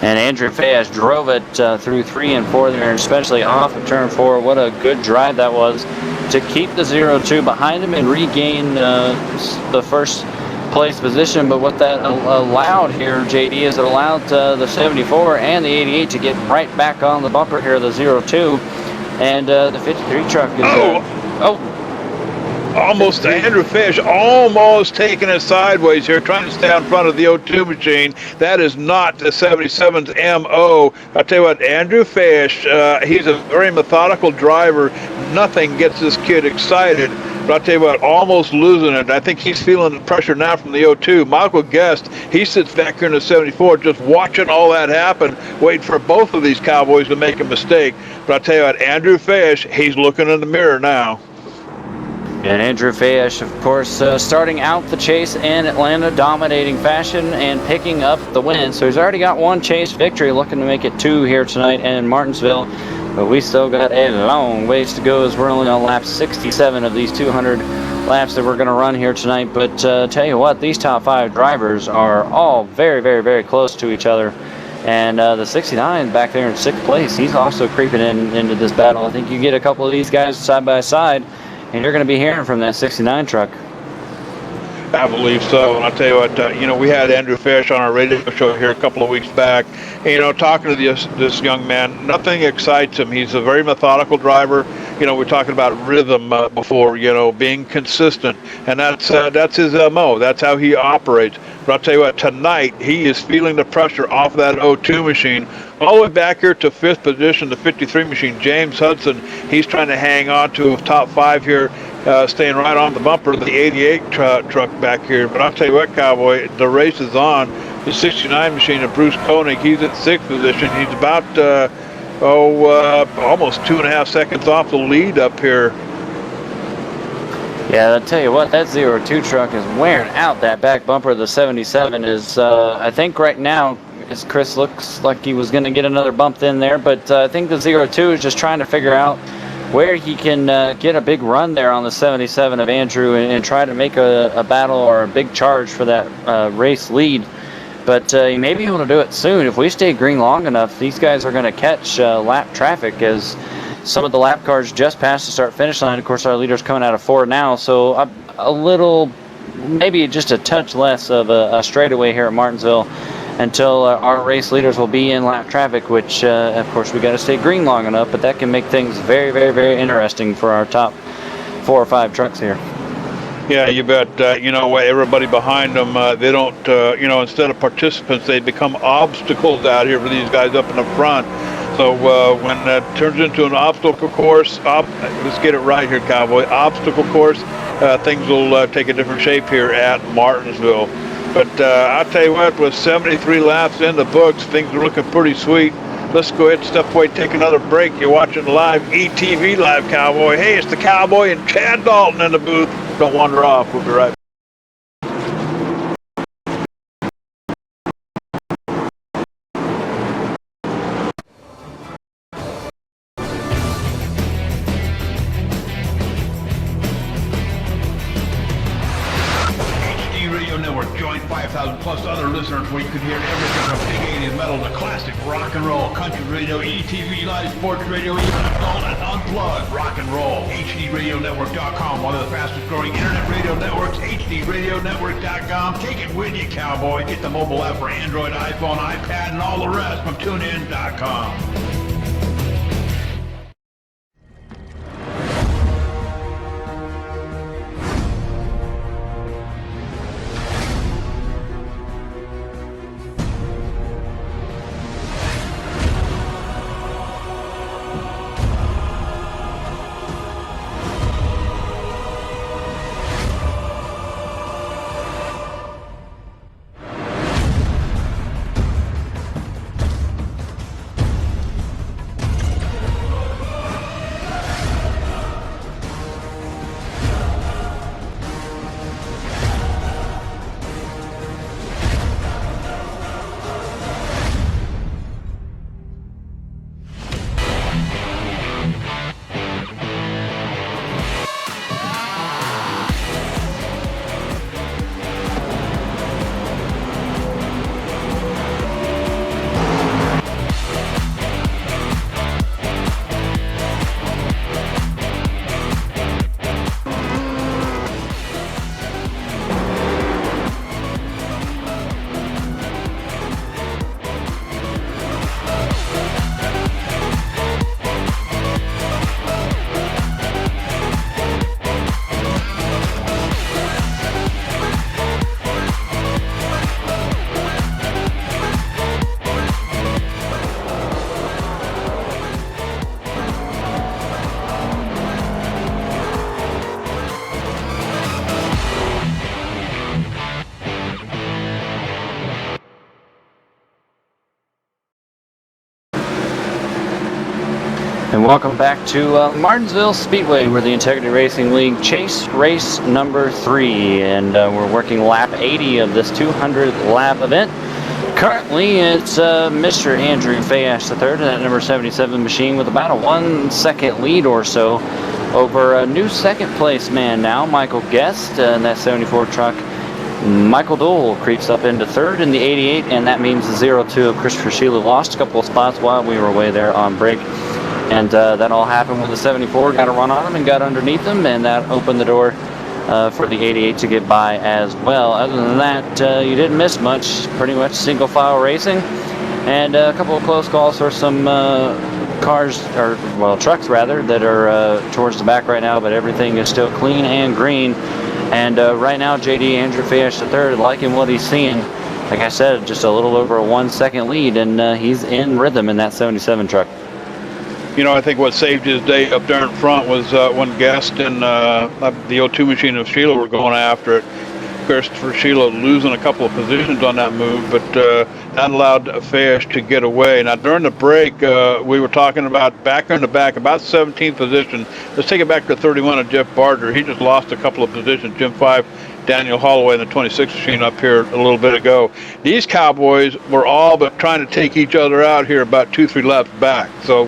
And Andrew Fayesh drove it through 3 and 4 there, especially off of turn 4. What a good drive that was to keep the 0-2 behind him and regain the first place position. But what that allowed here, JD, is it allowed the 74 and the 88 to get right back on the bumper here, the 0-2. And the 53 truck is... Almost Andrew Fish almost taking it sideways here, trying to stay in front of the O2 machine. That is not the 77's MO. I'll tell you what, Andrew Fish, he's a very methodical driver. Nothing gets this kid excited. But I'll tell you what, almost losing it. I think he's feeling the pressure now from the O2. Michael Guest, he sits back here in the 74 just watching all that happen, waiting for both of these cowboys to make a mistake. But I'll tell you what, Andrew Fish, he's looking in the mirror now. And Andrew Fayesh, of course, starting out the chase in Atlanta, dominating fashion and picking up the win. So he's already got 1 chase victory, looking to make it 2 here tonight in Martinsville. But we still got a long ways to go as we're only on lap 67 of these 200 laps that we're going to run here tonight. But tell you what, these top 5 drivers are all very, very, very close to each other. And the 69 back there in 6th place, he's also creeping into this battle. I think you get a couple of these guys side by side, and you're going to be hearing from that 69 truck. I believe so. And I'll tell you what, we had Andrew Fish on our radio show here a couple of weeks back. And, talking to this young man, nothing excites him. He's a very methodical driver. We're talking about rhythm before, being consistent. And that's his MO. That's how he operates. But I'll tell you what, tonight he is feeling the pressure off that O2 machine. All the way back here to 5th position, the 53 machine, James Hudson, he's trying to hang on to top 5 here, staying right on the bumper of the 88 truck back here. But I'll tell you what, Cowboy, the race is on. The 69 machine of Bruce Koenig, he's at 6th position. He's about, almost 2.5 seconds off the lead up here. Yeah, I'll tell you what, that 02 truck is wearing out that back bumper. The 77 is, I think right now, as Chris looks like he was going to get another bump in there, but I think the 02 is just trying to figure out where he can get a big run there on the 77 of Andrew and try to make a battle or a big charge for that race lead. But he may be able to do it soon. If we stay green long enough, these guys are going to catch lap traffic as some of the lap cars just passed the start-finish line. Of course, our leader's coming out of 4 now, so a little, maybe just a touch less of a straightaway here at Martinsville until our race leaders will be in lap traffic, which, of course, we got to stay green long enough, but that can make things very, very, very interesting for our top 4 or 5 trucks here. Yeah, you bet. Everybody behind them, they don't, instead of participants, they become obstacles out here for these guys up in the front. So when that turns into an obstacle course, let's get it right here, Cowboy, obstacle course, things will take a different shape here at Martinsville. But I'll tell you what, with 73 laps in the books, things are looking pretty sweet. Let's go ahead and step away, take another break. You're watching live ETV Live, Cowboy. Hey, it's the Cowboy and Chad Dalton in the booth. Don't wander off. We'll be right back. Join 5,000 plus other listeners where you can hear everything from big 80s metal to classic rock and roll, country radio, ETV Live, sports radio, even adult and unplugged rock and roll. HDRadioNetwork.com, one of the fastest growing internet radio networks, HDRadioNetwork.com. Take it with you, Cowboy. Get the mobile app for Android, iPhone, iPad, and all the rest from TuneIn.com. And welcome back to Martinsville Speedway. We're the Integrity Racing League Chase Race number 3, and we're working lap 80 of this 200 lap event. Currently, it's Mr. Andrew Fayash III, that number 77 machine, with about a 1 second lead or so over a new second place man now, Michael Guest, in that 74 truck. Michael Dole creeps up into third in the 88, and that means the 02 of Christopher Sheila lost a couple of spots while we were away there on break. And that all happened when the 74 got a run on him and got underneath him, and that opened the door for the 88 to get by as well. Other than that, you didn't miss much. Pretty much single file racing, and a couple of close calls for some cars, or well, trucks rather, that are towards the back right now. But everything is still clean and green. And right now, JD Andrew Fayash III liking what he's seeing. Like I said, just a little over a 1 second lead, and he's in rhythm in that 77 truck. You know, I think what saved his day up there in front was when Guest and the 02 machine of Sheila were going after it. Christopher Sheila losing a couple of positions on that move, but that allowed Fayash to get away. Now, during the break, we were talking about back in the back, about 17th position. Let's take it back to 31 of Jeff Barger. He just lost a couple of positions. Jim 5, Daniel Holloway in the 26 machine up here a little bit ago. These Cowboys were all but trying to take each other out here about 2-3 laps back. So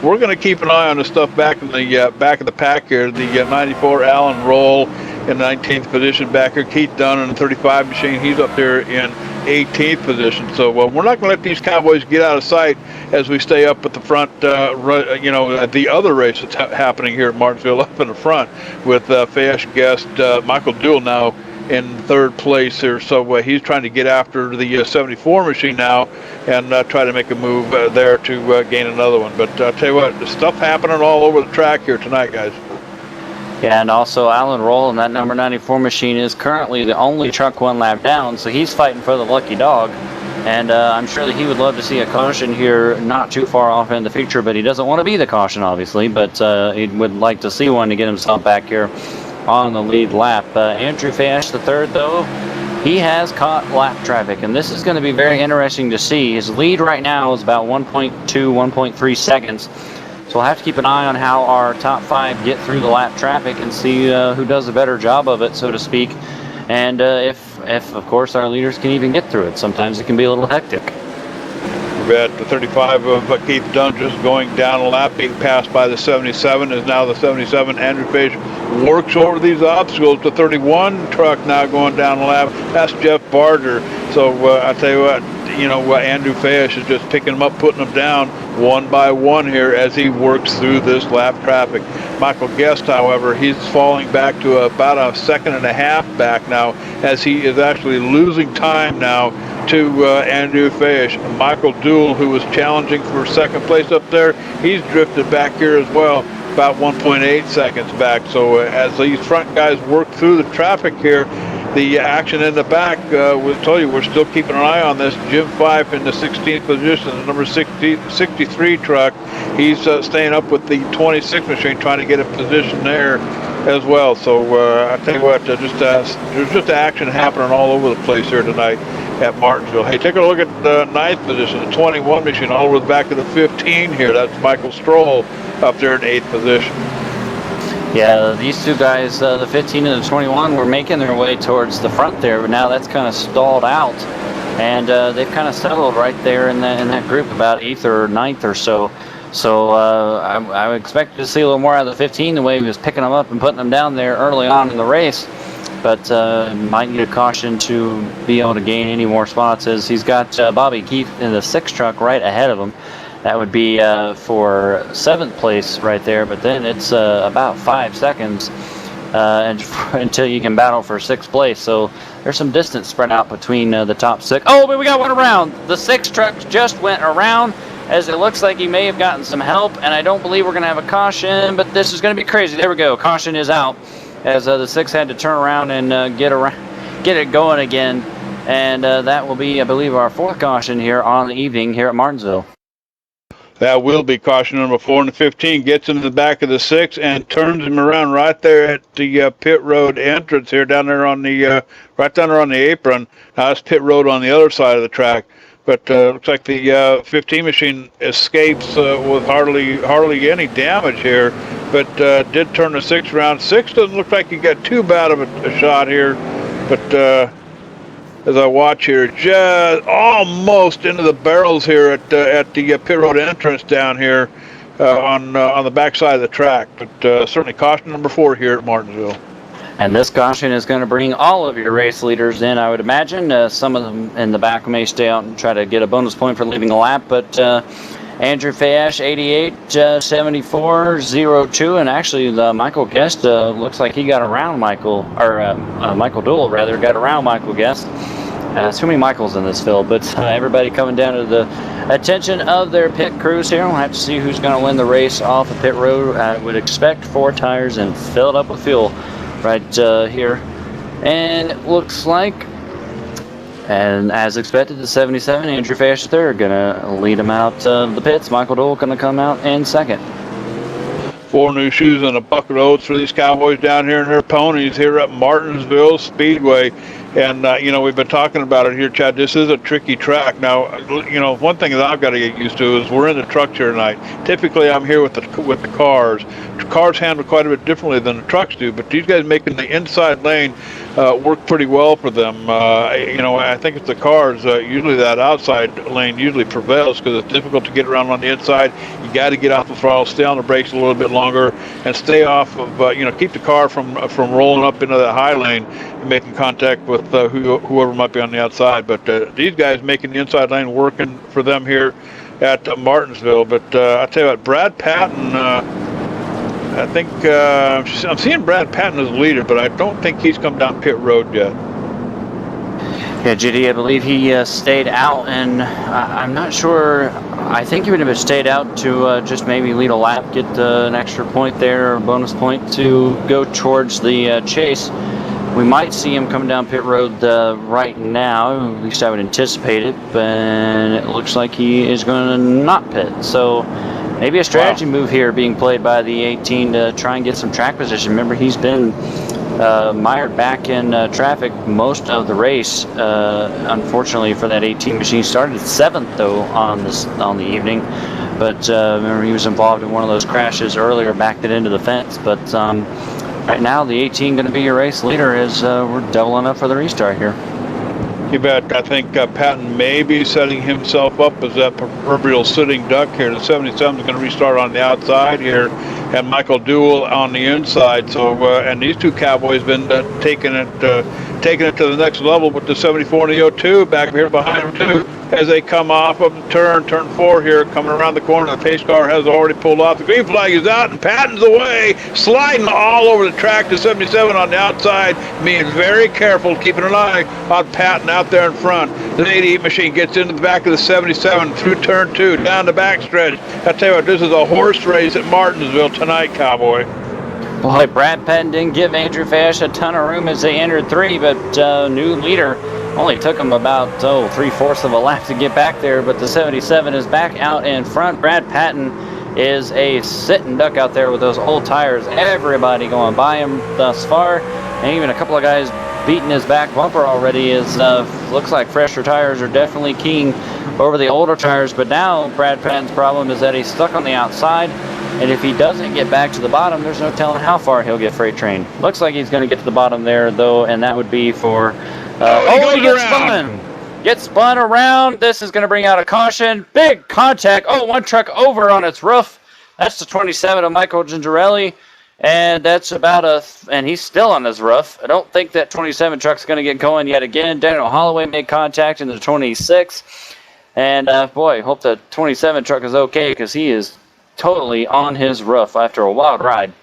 we're going to keep an eye on the stuff back in the back of the pack here. The 94 Alan Roll in 19th position back here. Keith Dunn in the 35 machine. He's up there in 18th position. So we're not going to let these Cowboys get out of sight as we stay up at the front, you know, the other race that's happening here at Martinsville up in the front with Fayash, Guest, Michael Duell now in third place here. So he's trying to get after the 74 machine now and try to make a move there to gain another one. But I'll tell you what, stuff happening all over the track here tonight, guys. Yeah, and also Alan Roll in that number 94 machine is currently the only truck 1 lap down, so he's fighting for the lucky dog. And I'm sure that he would love to see a caution here not too far off in the future, but he doesn't want to be the caution, obviously, but he would like to see one to get himself back here on the lead lap. Andrew Fayash III, though, he has caught lap traffic, and this is going to be very interesting to see. His lead right now is about 1.2, 1.3 seconds. So we'll have to keep an eye on how our top 5 get through the lap traffic and see who does a better job of it, so to speak. And if of course, our leaders can even get through it. Sometimes it can be a little hectic. We've had the 35 of Keith Dunn just going down a lap, being passed by the 77. Is now the 77. Andrew Fayash works over these obstacles. The 31 truck now going down a lap. That's Jeff Barger. So I tell you what, you know, Andrew Fayash is just picking them up, putting them down one by one here as he works through this lap traffic. Michael Guest, however, he's falling back to about a second and a half back now as he is actually losing time now to Andrew Fayash. Michael Duell, who was challenging for second place up there, he's drifted back here as well, about 1.8 seconds back. So as these front guys work through the traffic here, the action in the back, we'll tell you, we're still keeping an eye on this. Jim 5 in the 16th position, the number 63 truck. He's staying up with the 26 machine, trying to get a position there as well. So I tell you what, there's just action happening all over the place here tonight at Martinsville. Hey, take a look at the 9th position, the 21 machine, all the way back to the 15 here. That's Michael Stroll up there in 8th position. Yeah, these two guys, the 15 and the 21, were making their way towards the front there, but now that's kind of stalled out, and they've kind of settled right there in that group, about 8th or 9th or so. So I would expect to see a little more out of the 15, the way he was picking them up and putting them down there early on in the race, but might need a caution to be able to gain any more spots, as he's got Bobby Keith in the 6 truck right ahead of him. That would be for 7th place right there, but then it's about 5 seconds until you can battle for 6th place. So there's some distance spread out between the top 6. Oh, but we got one around. The 6 truck just went around, as it looks like he may have gotten some help, and I don't believe we're going to have a caution, but this is going to be crazy. There we go. Caution is out, as the 6 had to turn around and get it going again. And that will be, I believe, our 4th caution here on the evening here at Martinsville. That will be caution number 4, and the 15 gets into the back of the 6 and turns him around right there at the pit road entrance here, down there on the right down there on the apron. Now it's pit road on the other side of the track. But looks like the 15 machine escapes with hardly any damage here, but did turn the 6 around. 6 doesn't look like he got too bad of a shot here, but as I watch here, just almost into the barrels here at the pit road entrance down here on the backside of the track. But certainly caution number 4 here at Martinsville. And this caution is going to bring all of your race leaders in, I would imagine. Some of them in the back may stay out and try to get a bonus point for leaving a lap. But Andrew Fayesh, 88, 74, 02. And actually, Michael Guest looks like he got around Michael, or Michael Duell, rather, got around Michael Guest. Too many Michaels in this field, but everybody coming down to the attention of their pit crews here. We'll have to see who's going to win the race off the pit road. I would expect 4 tires and filled up with fuel right here. And it looks like, and as expected, the 77, Andrew Fayesh III, are going to lead him out of the pits. Michael Duell going to come out in second. 4 new shoes and a bucket of oats for these cowboys down here in their ponies here at Martinsville Speedway. And, we've been talking about it here, Chad. This is a tricky track. Now, one thing that I've got to get used to is we're in the trucks here tonight. Typically, I'm here with the cars. Cars handle quite a bit differently than the trucks do, but these guys making the inside lane work pretty well for them. I think it's the cars. Usually that outside lane usually prevails because it's difficult to get around on the inside. You got to get off the throttle, stay on the brakes a little bit longer, and stay off of, keep the car from rolling up into that high lane and making contact with whoever might be on the outside. But these guys making the inside lane working for them here at Martinsville. But I tell you what, Brad Patton, I think I'm seeing Brad Patton as leader, but I don't think he's come down pit road yet. Yeah, GD, I believe he stayed out, and I'm not sure. I think he would have stayed out to just maybe lead a lap, get an extra point there, or a bonus point to go towards the chase. We might see him coming down pit road right now, at least I would anticipate it, but it looks like he is going to not pit. So maybe a strategy move here being played by the 18 to try and get some track position. Remember, he's been mired back in traffic most of the race. Unfortunately for that 18 machine, started 7th though on the evening. But remember, he was involved in one of those crashes earlier, backed it into the fence. But right now, the 18 going to be your race leader as we're doubling up for the restart here. You bet. I think Patton may be setting himself up as that proverbial sitting duck here. The 77 is going to restart on the outside here, and Michael Duell on the inside. So, and these two cowboys been taking it to the next level with the 74 and the 02 back here behind them too. As they come off of the turn 4 here, coming around the corner, the pace car has already pulled off. The green flag is out, and Patton's away, sliding all over the track. The 77 on the outside, being very careful, keeping an eye on Patton out there in front. The 88 machine gets into the back of the 77 through turn 2, down the backstretch. I tell you what, this is a horse race at Martinsville tonight, cowboy. Boy, Brad Patton didn't give Andrew Fayesh a ton of room as they entered 3, but new leader. Only took him about 3/4 of a lap to get back there, but the 77 is back out in front. Brad Patton is a sitting duck out there with those old tires. Everybody going by him thus far, and even a couple of guys beating his back bumper already. Is looks like fresher tires are definitely keying over the older tires. But now Brad Patton's problem is that he's stuck on the outside, and if he doesn't get back to the bottom, there's no telling how far he'll get freight trained. Looks like he's going to get to the bottom there though, and that would be for. He gets spun. Gets spun around. This is going to bring out a caution. Big contact. One truck over on its roof. That's the 27 of Michael Gingerelli. And that's about and he's still on his roof. I don't think that 27 truck's going to get going yet again. Daniel Holloway made contact in the 26. And hope the 27 truck is okay because he is totally on his roof after a wild ride.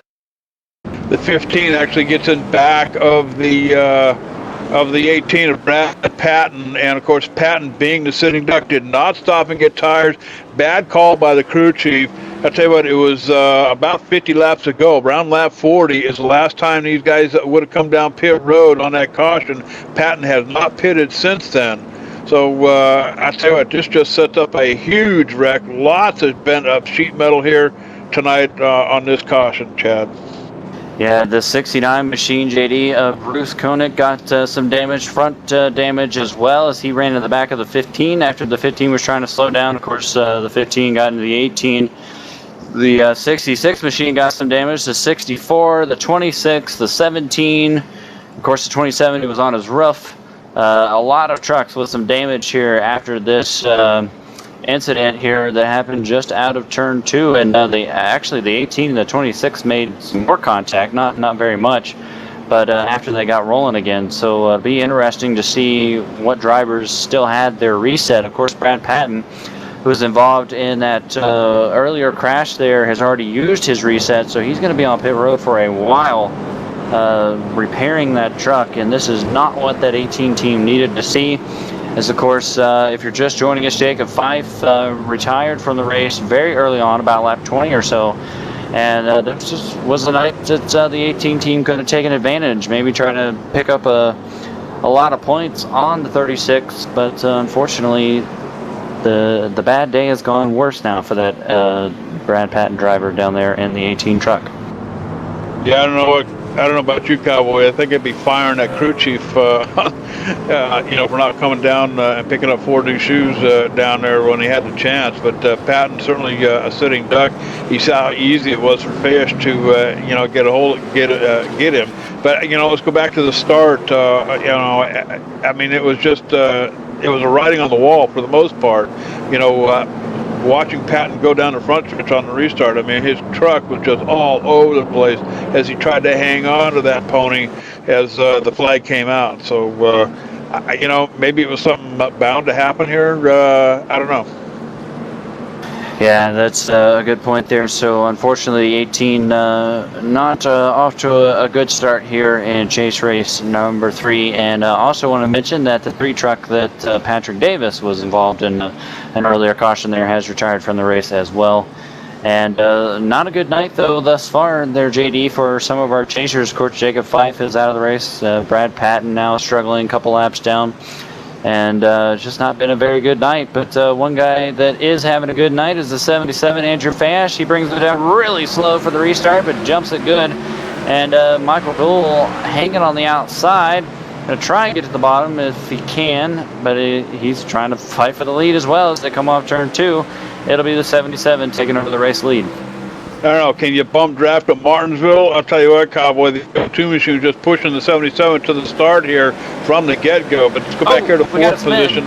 The 15 actually gets in back of the 18 of Brad Patton, and of course Patton, being the sitting duck, did not stop and get tires. Bad call by the crew chief. I tell you what, it was about 50 laps ago. Around lap 40 is the last time these guys would have come down pit road on that caution. Patton has not pitted since then. So I tell you what, this just sets up a huge wreck. Lots of bent up sheet metal here tonight on this caution, Chad. Yeah, the 69 machine, JD, of Bruce Koenig got some damage, front damage, as well as he ran in the back of the 15 after the 15 was trying to slow down. Of course, the 15 got into the 18. The 66 machine got some damage, the 64, the 26, the 17. Of course, the 27, he was on his roof. A lot of trucks with some damage here after this incident here that happened just out of turn 2, and the 18 and the 26 made some more contact, not very much, but after they got rolling again. So it'll be interesting to see what drivers still had their reset. Of course, Brad Patton, who was involved in that earlier crash there, has already used his reset, so he's going to be on pit road for a while repairing that truck, and this is not what that 18 team needed to see. As of course, if you're just joining us, Jacob Fife retired from the race very early on, about lap 20 or so, and this just was a night that the 18 team could have taken advantage, maybe try to pick up a lot of points on the 36, but unfortunately the bad day has gone worse now for that Brad Patton driver down there in the 18 truck. Yeah, I don't know about you, Cowboy. I think I'd be firing that crew chief, for not coming down and picking up 4 new shoes down there when he had the chance. But Patton certainly a sitting duck. He saw how easy it was for Fish to get him. But let's go back to the start. I mean, it was just it was a writing on the wall for the most part. Watching Patton go down the front stretch on the restart, I mean, his truck was just all over the place as he tried to hang on to that pony as the flag came out. So, maybe it was something bound to happen here. I don't know. Yeah, that's a good point there. So, unfortunately, 18 not off to a good start here in chase race number 3. And also want to mention that the 3 truck that Patrick Davis was involved in an earlier caution there has retired from the race as well. And not a good night, though, thus far there, JD, for some of our chasers. Of course, Jacob Fife is out of the race. Brad Patton now struggling a couple laps down. And it's just not been a very good night. But one guy that is having a good night is the 77, Andrew Fash. He brings it down really slow for the restart, but jumps it good. And Michael Gould hanging on the outside. Going to try and get to the bottom if he can, but he's trying to fight for the lead as well as they come off turn 2. It'll be the 77 taking over the race lead. I don't know, can you bump draft at Martinsville? I'll tell you what, Cowboy, the 2 machine just pushing the 77 to the start here from the get-go. But let's go back here to 4th position.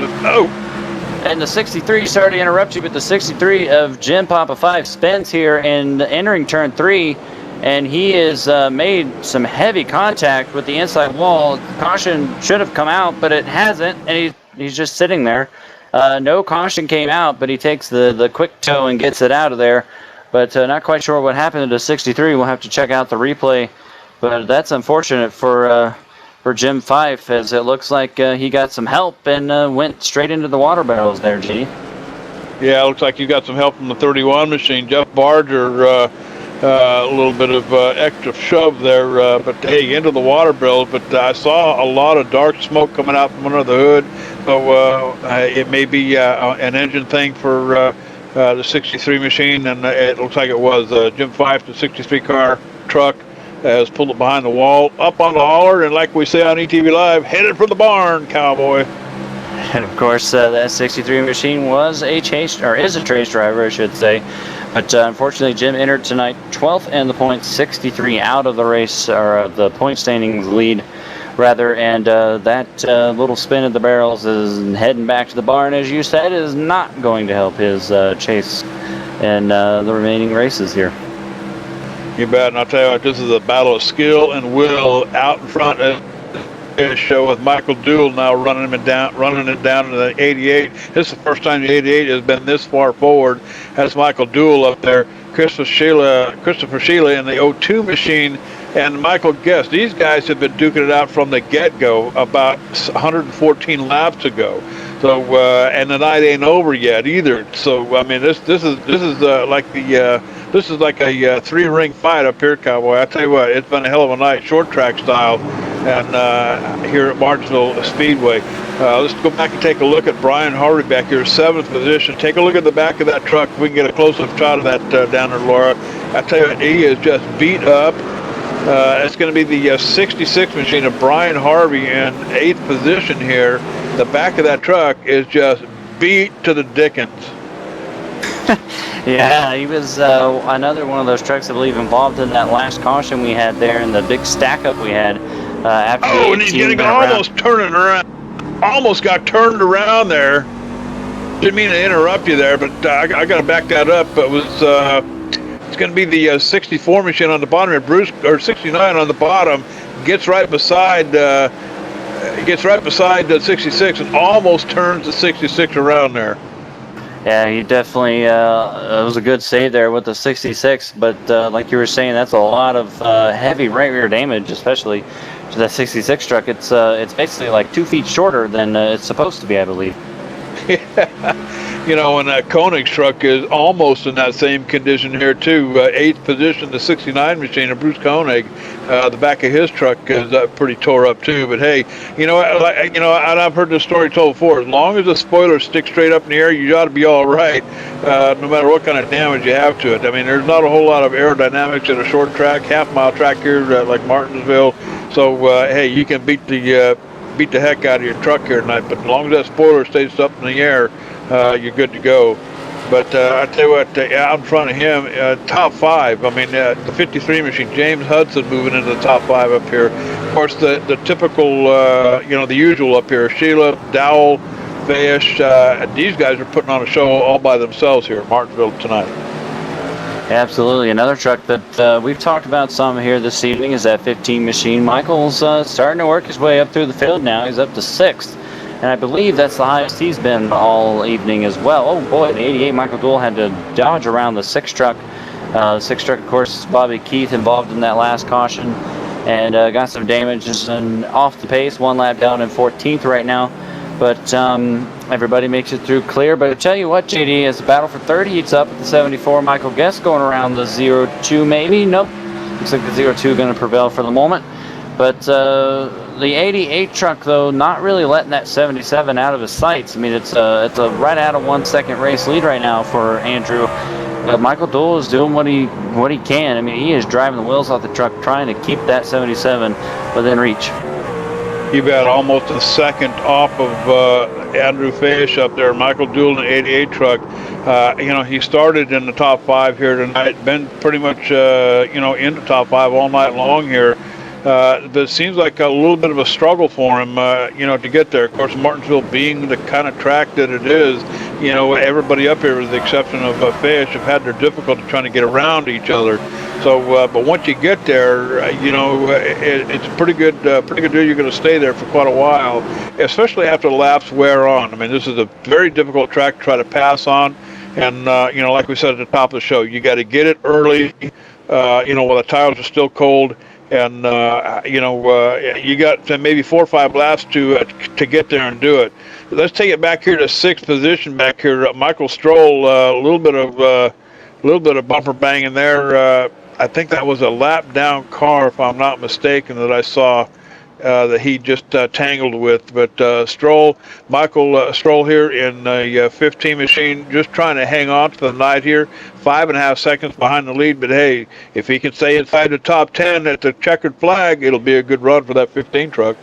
And the 63, sorry to interrupt you, but the 63 of Jim Papa 5 spins here and entering turn 3, and he has made some heavy contact with the inside wall. Caution should have come out, but it hasn't, and he's just sitting there. No caution came out, but he takes the quick toe and gets it out of there. But not quite sure what happened to 63. We'll have to check out the replay. But that's unfortunate for Jim Fife, as it looks like he got some help and went straight into the water barrels there, G. Yeah, it looks like you got some help from the 31 machine. Jeff Barger, a little bit of extra shove there, but hey, into the water barrels. But I saw a lot of dark smoke coming out from under the hood. So it may be an engine thing for the 63 machine, and it looks like it was Jim Fife, the 63 car truck, has pulled it behind the wall, up on the hauler, and like we say on ETV Live, headed for the barn, Cowboy. And of course, that 63 machine is a chase driver, I should say. But unfortunately, Jim entered tonight 12th in the points, 63 out of the race, or the point standings lead, rather. And that little spin at the barrels is heading back to the barn, as you said, is not going to help his chase in the remaining races here. You bet, and I'll tell you what, this is a battle of skill and will out in front of this show with Michael Duell now running it down to the 88. This is the first time the 88 has been this far forward. That's Michael Duell up there. Christopher Sheila in the 02 machine, and Michael Guest. These guys have been duking it out from the get-go about 114 laps ago. So and the night ain't over yet either. So I mean, this is like a 3-ring fight up here, Cowboy. I tell you what, it's been a hell of a night, short track style, and here at Martinsville Speedway. Let's go back and take a look at Brian Harvey back here, 7th position. Take a look at the back of that truck. We can get a close-up shot of that down there, Laura. I tell you what, he is just beat up. It's going to be the 66 machine of Brian Harvey in 8th position here. The back of that truck is just beat to the dickens. Yeah, he was another one of those trucks, I believe, involved in that last caution we had there and the big stack up we had after the 18 and he's getting almost turning around. Almost got turned around there. Didn't mean to interrupt you there, but I got to back that up. It was it's going to be the 64 machine on the bottom here. Bruce, or 69 on the bottom, gets right beside the 66 and almost turns the 66 around there. Yeah, he definitely, it was a good save there with the 66, but like you were saying, that's a lot of heavy right rear damage, especially to that 66 truck. It's basically like 2 feet shorter than it's supposed to be, I believe. You know, and that Koenig's truck is almost in that same condition here too. 8th position, the 69 machine of Bruce Koenig. The back of his truck is pretty tore up too. But hey, and I've heard this story told before. As long as the spoilers stick straight up in the air, you ought to be all right, no matter what kind of damage you have to it. I mean, there's not a whole lot of aerodynamics in a short track, half-mile track here like Martinsville. So hey, you can beat the heck out of your truck here tonight. But as long as that spoiler stays up in the air, you're good to go. But I tell you what, out in front of him, top 5. I mean, the 53 machine, James Hudson moving into the top 5 up here. Of course, the typical, the usual up here, Sheila, Dowell, Fish. These guys are putting on a show all by themselves here at Martinsville tonight. Absolutely. Another truck that we've talked about some here this evening is that 15 machine. Michael's starting to work his way up through the field now. He's up to 6th. And I believe that's the highest he's been all evening as well. Oh boy, the 88 Michael Gould had to dodge around the 6 truck. The 6 truck, of course, Bobby Keith involved in that last caution and got some damages and off the pace. 1 lap down in 14th right now. But everybody makes it through clear. But I tell you what, JD, as the battle for 30 heats up at the 74, Michael Guest going around the 02 maybe. Nope. Looks like the 02 going to prevail for the moment. But the 88 truck, though, not really letting that 77 out of his sights. I mean, it's a right out of 1 second race lead right now for Andrew. But Michael Dole is doing what he can. I mean, he is driving the wheels off the truck, trying to keep that 77 within reach. You bet, almost a second off of Andrew Fish up there. Michael Dole in the 88 truck. He started in the top 5 here tonight. Been pretty much in the top 5 all night long here. But it seems like a little bit of a struggle for him, to get there. Of course, Martinsville being the kind of track that it is, everybody up here, with the exception of Fish, have had their difficulty trying to get around each other. So, but once you get there, it's a pretty good deal. You're going to stay there for quite a while, especially after the laps wear on. I mean, this is a very difficult track to try to pass on. And, like we said at the top of the show, you got to get it early, while the tires are still cold. And you got maybe 4 or 5 laps to get there and do it. Let's take it back here to 6th position back here. Michael Stroll, a little bit of bumper banging there. I think that was a lap down car, if I'm not mistaken, that I saw that he just tangled with. But Michael Stroll here in a 15 machine, just trying to hang on to the night here. 5.5 seconds behind the lead, but hey, if he can stay inside the top 10 at the checkered flag, it'll be a good run for that 15 truck.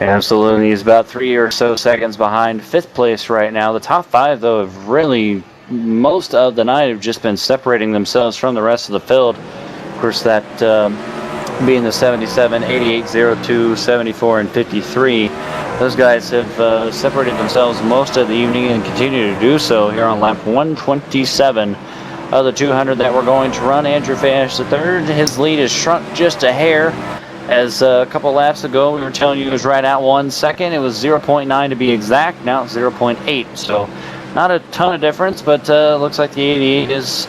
Absolutely. He's about 3 or so seconds behind 5th place right now. The top 5, though, have really, most of the night, have just been separating themselves from the rest of the field. Of course, that being the 77, 88, 02, 74, and 53. Those guys have separated themselves most of the evening and continue to do so here on lap 127 of the 200 that we're going to run. Andrew Fish, the 3rd. His lead has shrunk just a hair. As a couple laps ago, we were telling you it was right at 1 second. It was 0.9 to be exact. Now it's 0.8. So not a ton of difference, but looks like the 88 is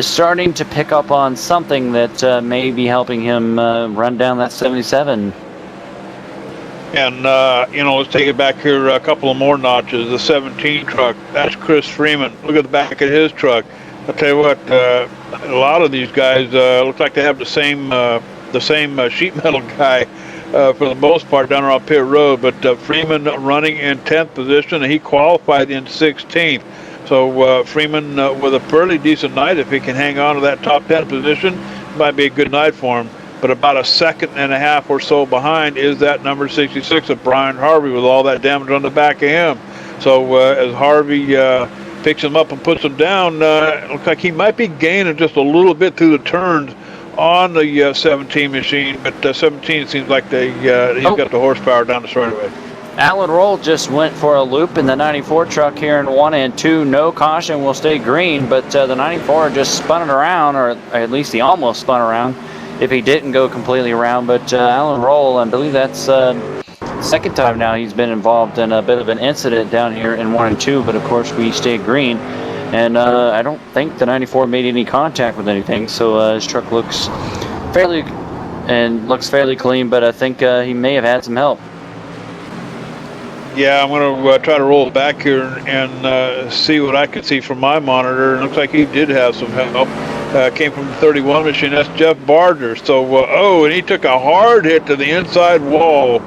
starting to pick up on something that may be helping him run down that 77. And, let's take it back here a couple of more notches. The 17 truck, that's Chris Freeman. Look at the back of his truck. I'll tell you what, a lot of these guys look like they have the same sheet metal guy for the most part down around pit road. But Freeman running in 10th position, and he qualified in 16th. So Freeman with a fairly decent night, if he can hang on to that top 10 position, might be a good night for him. but about a second and a half or so behind is that number 66 of Brian Harvey with all that damage on the back of him. So as Harvey picks him up and puts him down, it looks like he might be gaining just a little bit through the turns on the 17 machine, but 17 seems like he's got the horsepower down the straightaway. Alan Roll just went for a loop in the 94 truck here in 1 and 2. No caution, will stay green, but the 94 just spun it around, or at least he almost spun around if he didn't go completely around. But Alan Roll, I believe that's second time now he's been involved in a bit of an incident down here in 1 and 2, but of course we stayed green. And I don't think the 94 made any contact with anything, so his truck looks fairly clean, but I think he may have had some help. Yeah, I'm going to try to roll it back here and see what I could see from my monitor. It looks like he did have some help. Came from the 31 machine. That's Jeff Barger. So, and he took a hard hit to the inside wall,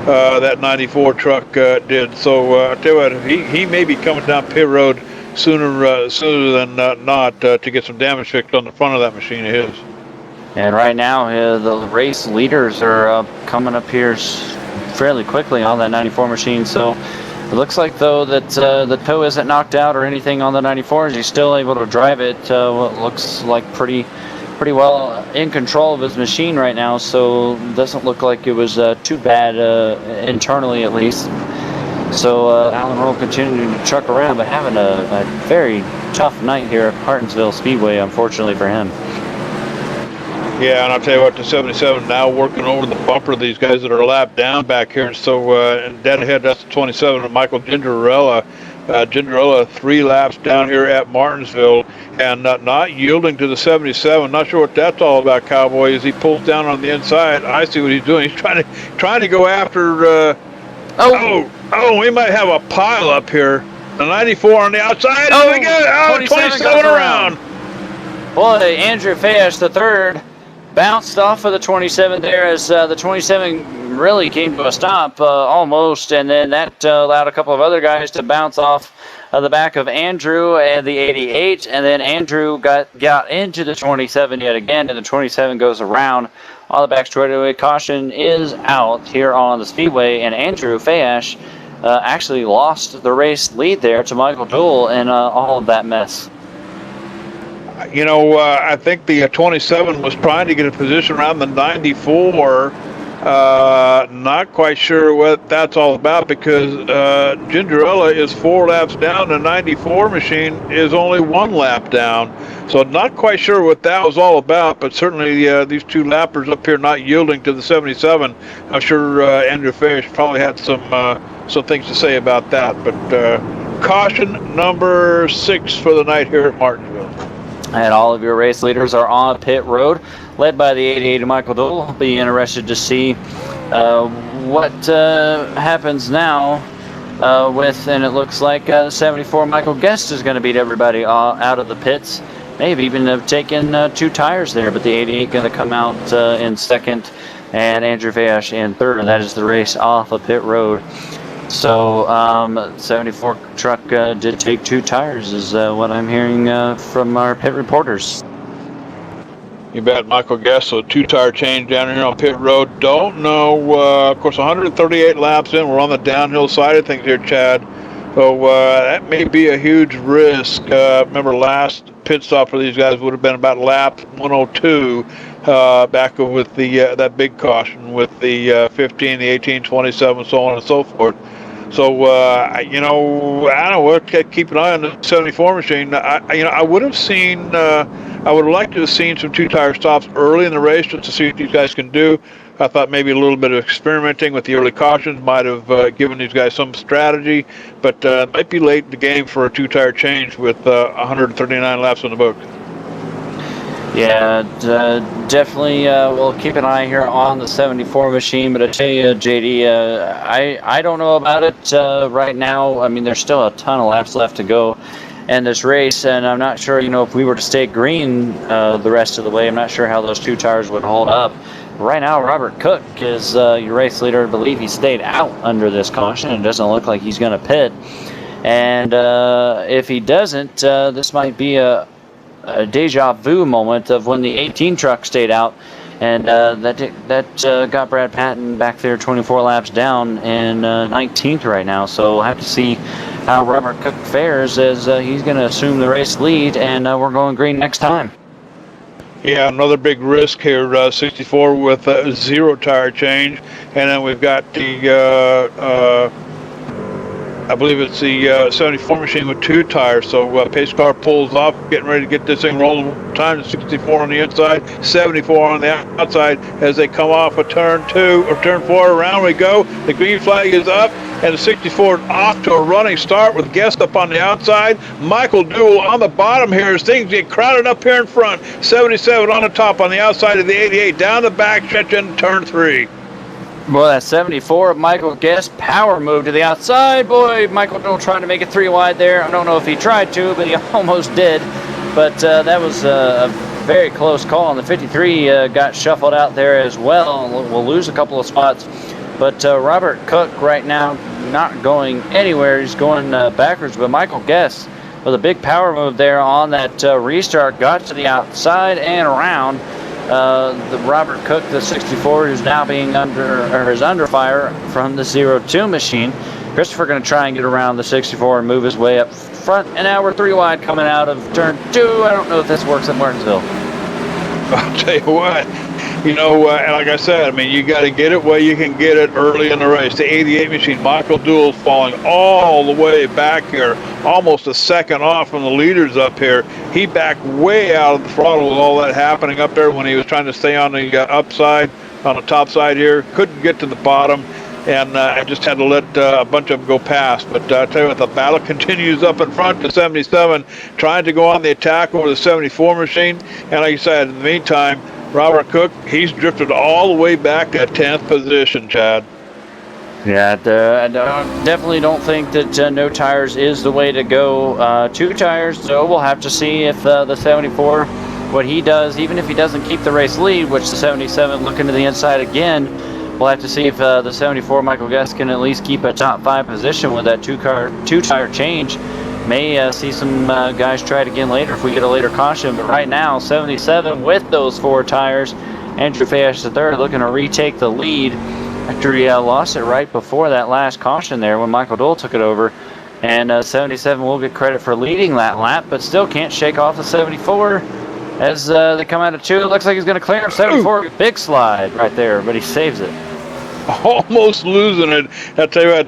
that 94 truck did. So, I tell you what, he may be coming down pit road sooner than not to get some damage fixed on the front of that machine of his. And right now, the race leaders are coming up here fairly quickly on that 94 machine. So it looks like, though, that the toe isn't knocked out or anything on the 94. He's still able to drive it. What looks like pretty well in control of his machine right now. So it doesn't look like it was too bad internally, at least. So Alan Roll continuing to truck around, but having a very tough night here at Martinsville Speedway, unfortunately for him. Yeah, and I'll tell you what, the 77 now working over the bumper of these guys that are lapped down back here. So dead ahead, that's the 27 of Michael Gingerella. Gingerella 3 laps down here at Martinsville and not yielding to the 77. Not sure what that's all about, Cowboy, as he pulls down on the inside. I see what he's doing. He's trying to go after... we might have a pile up here. The 94 on the outside. Oh, we got 27 around. Boy, Andrew Fash, the third, bounced off of the 27 there as the 27 really came to a stop almost, and then that allowed a couple of other guys to bounce off the back of Andrew and the 88, and then Andrew got into the 27 yet again, and the 27 goes around on the back straightaway. Caution is out here on the speedway, and Andrew Fayash actually lost the race lead there to Michael Dool in all of that mess. You know, I think the 27 was trying to get a position around the 94. Not quite sure what that's all about, because Gingerella is 4 laps down. The 94 machine is only 1 lap down. So not quite sure what that was all about, but certainly these 2 lappers up here not yielding to the 77. I'm sure Andrew Fish probably had some things to say about that. But caution number 6 for the night here at Martinsville. And all of your race leaders are on pit road, led by the 88 Michael Dool. I'll be interested to see what happens now and it looks like 74 Michael Guest is going to beat everybody out of the pits. May have even taken 2 tires there, but the 88 going to come out in second, and Andrew Fash in third, and that is the race off of pit road. So 74 truck did take 2 tires is what I'm hearing from our pit reporters. You bet, Michael Guest. So 2-tire change down here on pit road. Don't know. Of course, 138 laps in. We're on the downhill side of things here, Chad. So that may be a huge risk. Remember, last pit stop for these guys would have been about lap 102, back with the that big caution with the 15, the 18, 27, so on and so forth. So you know, I don't know. Keep an eye on the 74 machine. I would have seen. I would have liked to have seen some 2-tire stops early in the race just to see what these guys can do. I thought maybe a little bit of experimenting with the early cautions might have given these guys some strategy, but it might be late in the game for a 2-tire change with 139 laps on the book. Yeah, definitely we'll keep an eye here on the 74 machine, but I tell you, JD, I don't know about it right now. I mean, there's still a ton of laps left to go in this race, and I'm not sure, if we were to stay green the rest of the way, I'm not sure how those 2 tires would hold up. Right now, Robert Cook is your race leader. I believe he stayed out under this caution. It doesn't look like he's going to pit. And if he doesn't, this might be a deja vu moment of when the 18 truck stayed out And that got Brad Patton back there 24 laps down in 19th right now. So we'll have to see how Robert Cook fares as he's going to assume the race lead, and we're going green next time. Yeah, another big risk here, 64 with a 0 tire change. And then we've got the, I believe it's the 74 machine with 2 tires. So pace car pulls off, getting ready to get this thing rolling. Time to 64 on the inside, 74 on the outside as they come off of turn 2 or turn 4. Around we go. The green flag is up, and the 64 off to a running start with Guest up on the outside. Michael Duell on the bottom here as things get crowded up here in front. 77 on the top on the outside of the 88. Down the back stretch in turn 3. Boy, that 74 of Michael Guest power move to the outside. Boy, Michael Duell trying to make it 3 wide there. I don't know if he tried to, but he almost did. But that was a very close call. And the 53 got shuffled out there as well. We'll lose a couple of spots. But Robert Cook right now not going anywhere. He's going backwards. But Michael Guest with a big power move there on that restart got to the outside and around. The Robert Cook, the 64, who's now being under fire from the 02 machine. Christopher going to try and get around the 64 and move his way up front. And now we're 3 wide coming out of turn 2. I don't know if this works at Martinsville. I'll tell you what, you know, like I said, I mean, you got to get it where you can get it early in the race. The 88 machine, Michael Duell falling all the way back here, almost a second off from the leaders up here. He backed way out of the throttle with all that happening up there when he was trying to stay on the upside, on the top side here. Couldn't get to the bottom, and I just had to let a bunch of them go past. But I tell you what, the battle continues up in front to 77, trying to go on the attack over the 74 machine. And like I said, in the meantime, Robert Cook, he's drifted all the way back to 10th position, Chad. Yeah, I definitely don't think that no tires is the way to go. 2 tires, so we'll have to see if the 74, what he does, even if he doesn't keep the race lead, which the 77 looking to the inside again. We'll have to see if the 74 Michael Guest can at least keep a top 5 position with that 2-tire change. May see some guys try it again later if we get a later caution. But right now, 77 with those 4 tires. Andrew Fayesh III looking to retake the lead after he lost it right before that last caution there when Michael Duell took it over. And 77 will get credit for leading that lap, but still can't shake off the 74. As they come out of 2, it looks like he's going to clear him. 74, big slide right there, but he saves it. Almost losing it. I'll tell you what,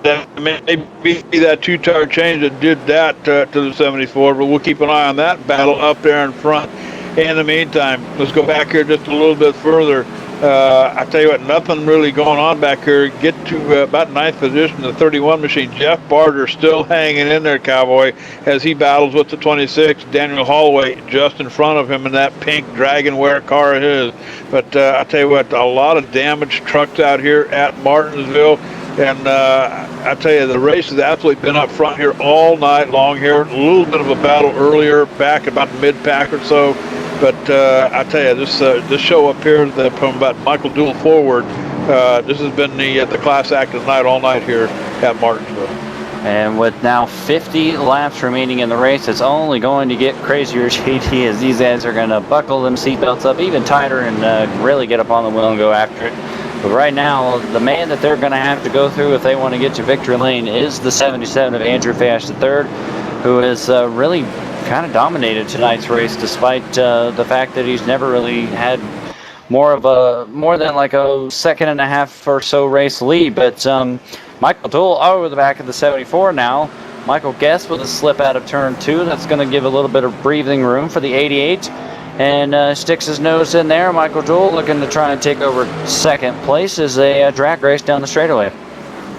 that may be that 2-tire change that did that to the 74, but we'll keep an eye on that battle up there in front. In the meantime, let's go back here just a little bit further. I tell you what, nothing really going on back here. Get to about 9th position, the 31 machine. Jeff Barter still hanging in there, Cowboy, as he battles with the 26. Daniel Holloway just in front of him in that pink Dragonware car of his. But I tell you what, a lot of damaged trucks out here at Martinsville. And I tell you, the race has absolutely been up front here all night long here. A little bit of a battle earlier, back about the mid-pack or so. But I tell you, this show up here, from about Michael Duell forward, this has been the class act of the night all night here at Martinsville. And with now 50 laps remaining in the race, it's only going to get crazier, JD, as these guys are going to buckle them seatbelts up even tighter and really get up on the wheel and go after it. But right now, the man that they're going to have to go through if they want to get to victory lane is the 77 of Andrew Fayesh III, who has really kind of dominated tonight's race, despite the fact that he's never really had more than like a second and a half or so race lead. But Michael Duell over the back of the 74 now. Michael Guest with a slip out of turn 2. That's going to give a little bit of breathing room for the 88. And sticks his nose in there. Michael Duell looking to try and take over second place as a drag race down the straightaway.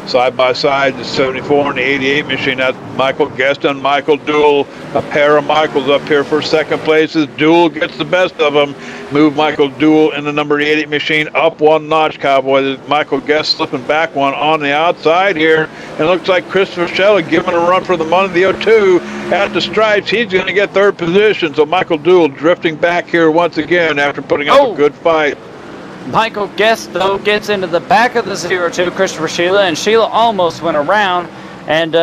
Side by side, the 74 and the 88 machine. That's Michael Guest and Michael Duell. A pair of Michaels up here for second place as Duell gets the best of them. Move Michael Duell in the number 88 machine up 1 notch, Cowboy. Michael Guest slipping back one on the outside here. And it looks like Christopher Shelley giving a run for the money. The 02 at the stripes. He's going to get 3rd position. So Michael Duell drifting back here once again after putting up a good fight. Michael Guest, though, gets into the back of the 02, Christopher Sheila, and Sheila almost went around, and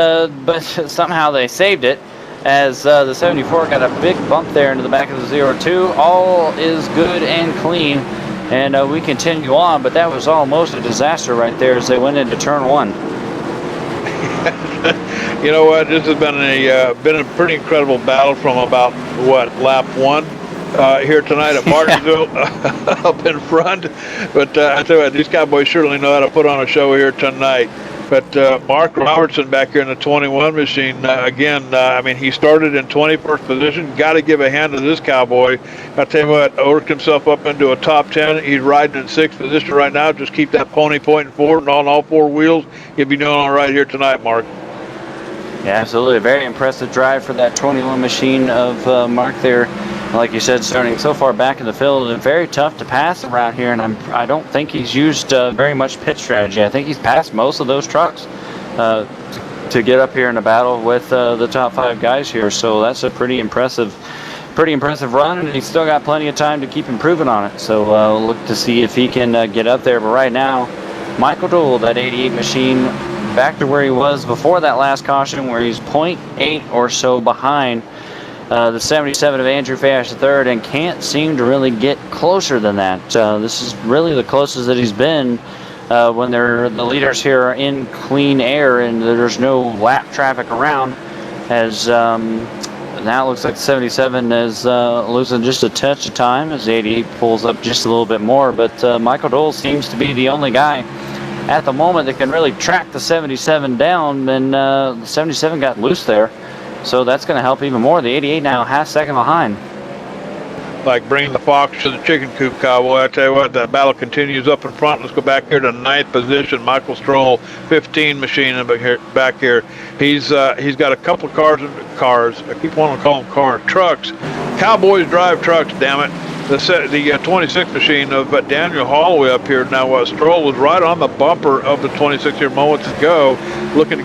but somehow they saved it, as the 74 got a big bump there into the back of the 02. All is good and clean And we continue on, but that was almost a disaster right there as they went into turn 1. You know what? This has been a pretty incredible battle from about lap 1 here tonight at Martinsville up in front. But I tell you what, these cowboys surely know how to put on a show here tonight. But Mark Robertson back here in the 21 machine, again, I mean, he started in 21st position. Got to give a hand to this cowboy. I tell you what, worked himself up into a top 10. He's riding in 6th position right now. Just keep that pony pointing forward and on all 4 wheels. You'll be doing all right here tonight, Mark. Yeah, absolutely. Very impressive drive for that 21 machine of Mark there. Like you said, starting so far back in the field, and very tough to pass around here, and I don't think he's used very much pit strategy. I think he's passed most of those trucks to get up here in a battle with the top 5 guys here. So that's a pretty impressive run, and he's still got plenty of time to keep improving on it. So we'll look to see if he can get up there. But right now, Michael Doole, that 88 machine, back to where he was before that last caution, where he's 0.8 or so behind the 77 of Andrew Fash III, and can't seem to really get closer than that. This is really the closest that he's been when the leaders here are in clean air and there's no lap traffic around, as now it looks like the 77 is losing just a touch of time as the 88 pulls up just a little bit more. But Michael Doole seems to be the only guy at the moment that can really track the 77 down, and the 77 got loose there. So that's going to help even more. The 88 now half second behind. Like bringing the fox to the chicken coop, cowboy. I tell you what, that battle continues up in front. Let's go back here to 9th position. Michael Stroll, 15 machine back here. He's got a couple of cars. I keep wanting to call them cars. Trucks. Cowboys drive trucks, damn it. The 26 machine of Daniel Holloway up here. Now, Stroll was right on the bumper of the 26 here moments ago, looking to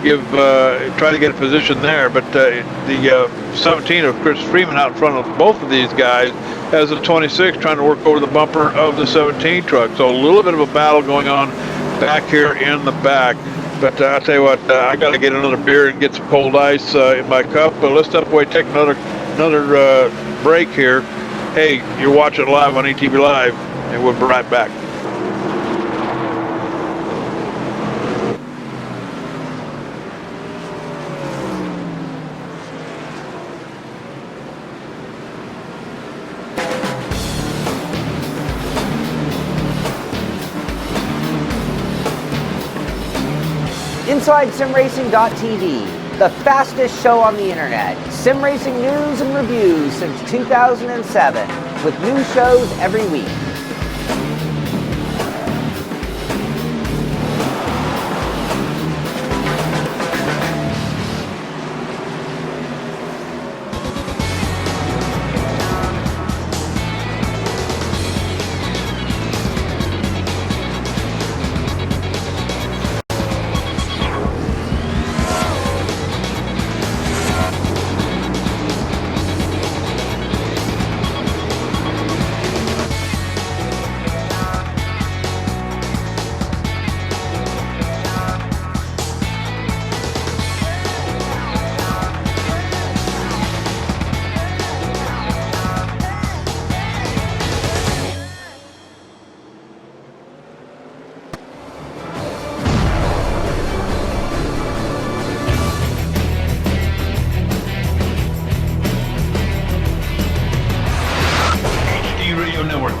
try to get a position there. But the 17 of Chris Freeman out in front of both of these guys has the 26 trying to work over the bumper of the 17 truck. So a little bit of a battle going on back here in the back. But I tell you what, I got to get another beer and get some cold ice in my cup. But let's step away, take another break here. Hey, you're watching live on ETV Live, and we'll be right back. Inside SimRacing.tv, the fastest show on the internet. Sim racing news and reviews since 2007, with new shows every week.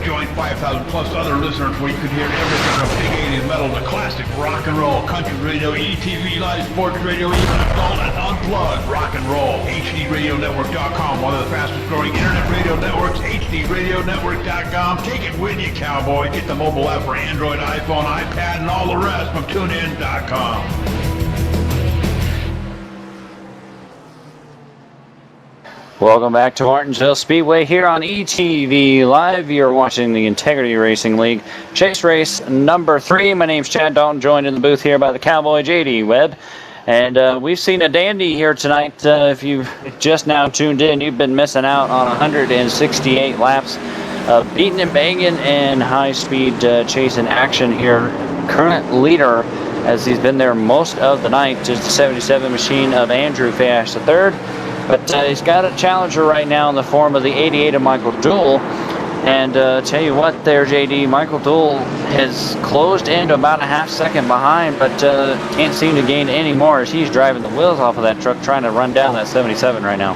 Join 5,000 plus other listeners where you can hear everything from big 80s metal to classic rock and roll, country radio, ETV Live Sports Radio, even adult and unplugged rock and roll. HDRadioNetwork.com, one of the fastest growing internet radio networks, HDRadioNetwork.com. Take it with you, cowboy. Get the mobile app for Android, iPhone, iPad, and all the rest from TuneIn.com. Welcome back to Martinsville Speedway here on ETV Live. You're watching the Integrity Racing League Chase Race number 3. My name's Chad Dalton, joined in the booth here by the Cowboy JD Webb. And we've seen a dandy here tonight. If you've just now tuned in, you've been missing out on 168 laps of beating and banging and high-speed chase in action here. Current leader, as he's been there most of the night, is the 77 machine of Andrew Fash III. But he's got a challenger right now in the form of the 88 of Michael Doole. And tell you what there, JD, Michael Dole has closed into about a half second behind, but can't seem to gain any more as he's driving the wheels off of that truck trying to run down that 77 right now.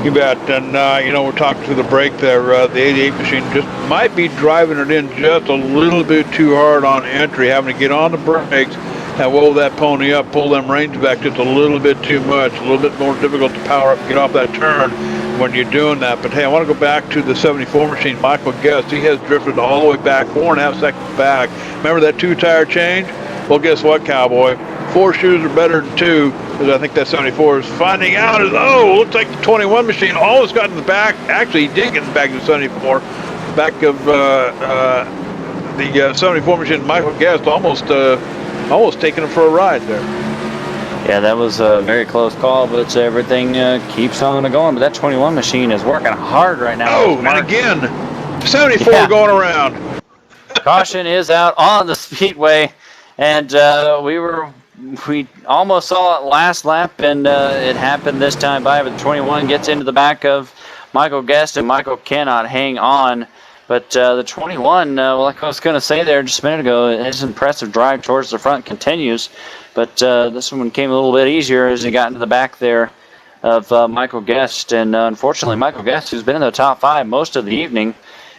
You bet. And, we're talking to the break there. The 88 machine just might be driving it in just a little bit too hard on entry, having to get on the brakes and roll that pony up, pull them reins back just a little bit too much, a little bit more difficult to power up and get off that turn when you're doing that. But hey, I want to go back to the 74 machine. Michael Guest, he has drifted all the way back, 4.5 seconds back. Remember that 2-tire change? Well, guess what, Cowboy? 4 shoes are better than 2, because I think that 74 is finding out looks like the 21 machine almost got in the back. Actually, he did get in the back of the 74. Back of the 74 machine, Michael Guest almost taking him for a ride there. Yeah, that was a very close call, but everything keeps on going. But that 21 machine is working hard right now. Oh, and again, 74 going around. Caution is out on the speedway, and we almost saw it last lap, and it happened this time by, but the 21 gets into the back of Michael Guest, and Michael cannot hang on. But the 21, like I was going to say there just a minute ago, his impressive drive towards the front continues. But this one came a little bit easier as he got into the back there of Michael Guest. And unfortunately, Michael Guest, who's been in the top 5 most of the evening,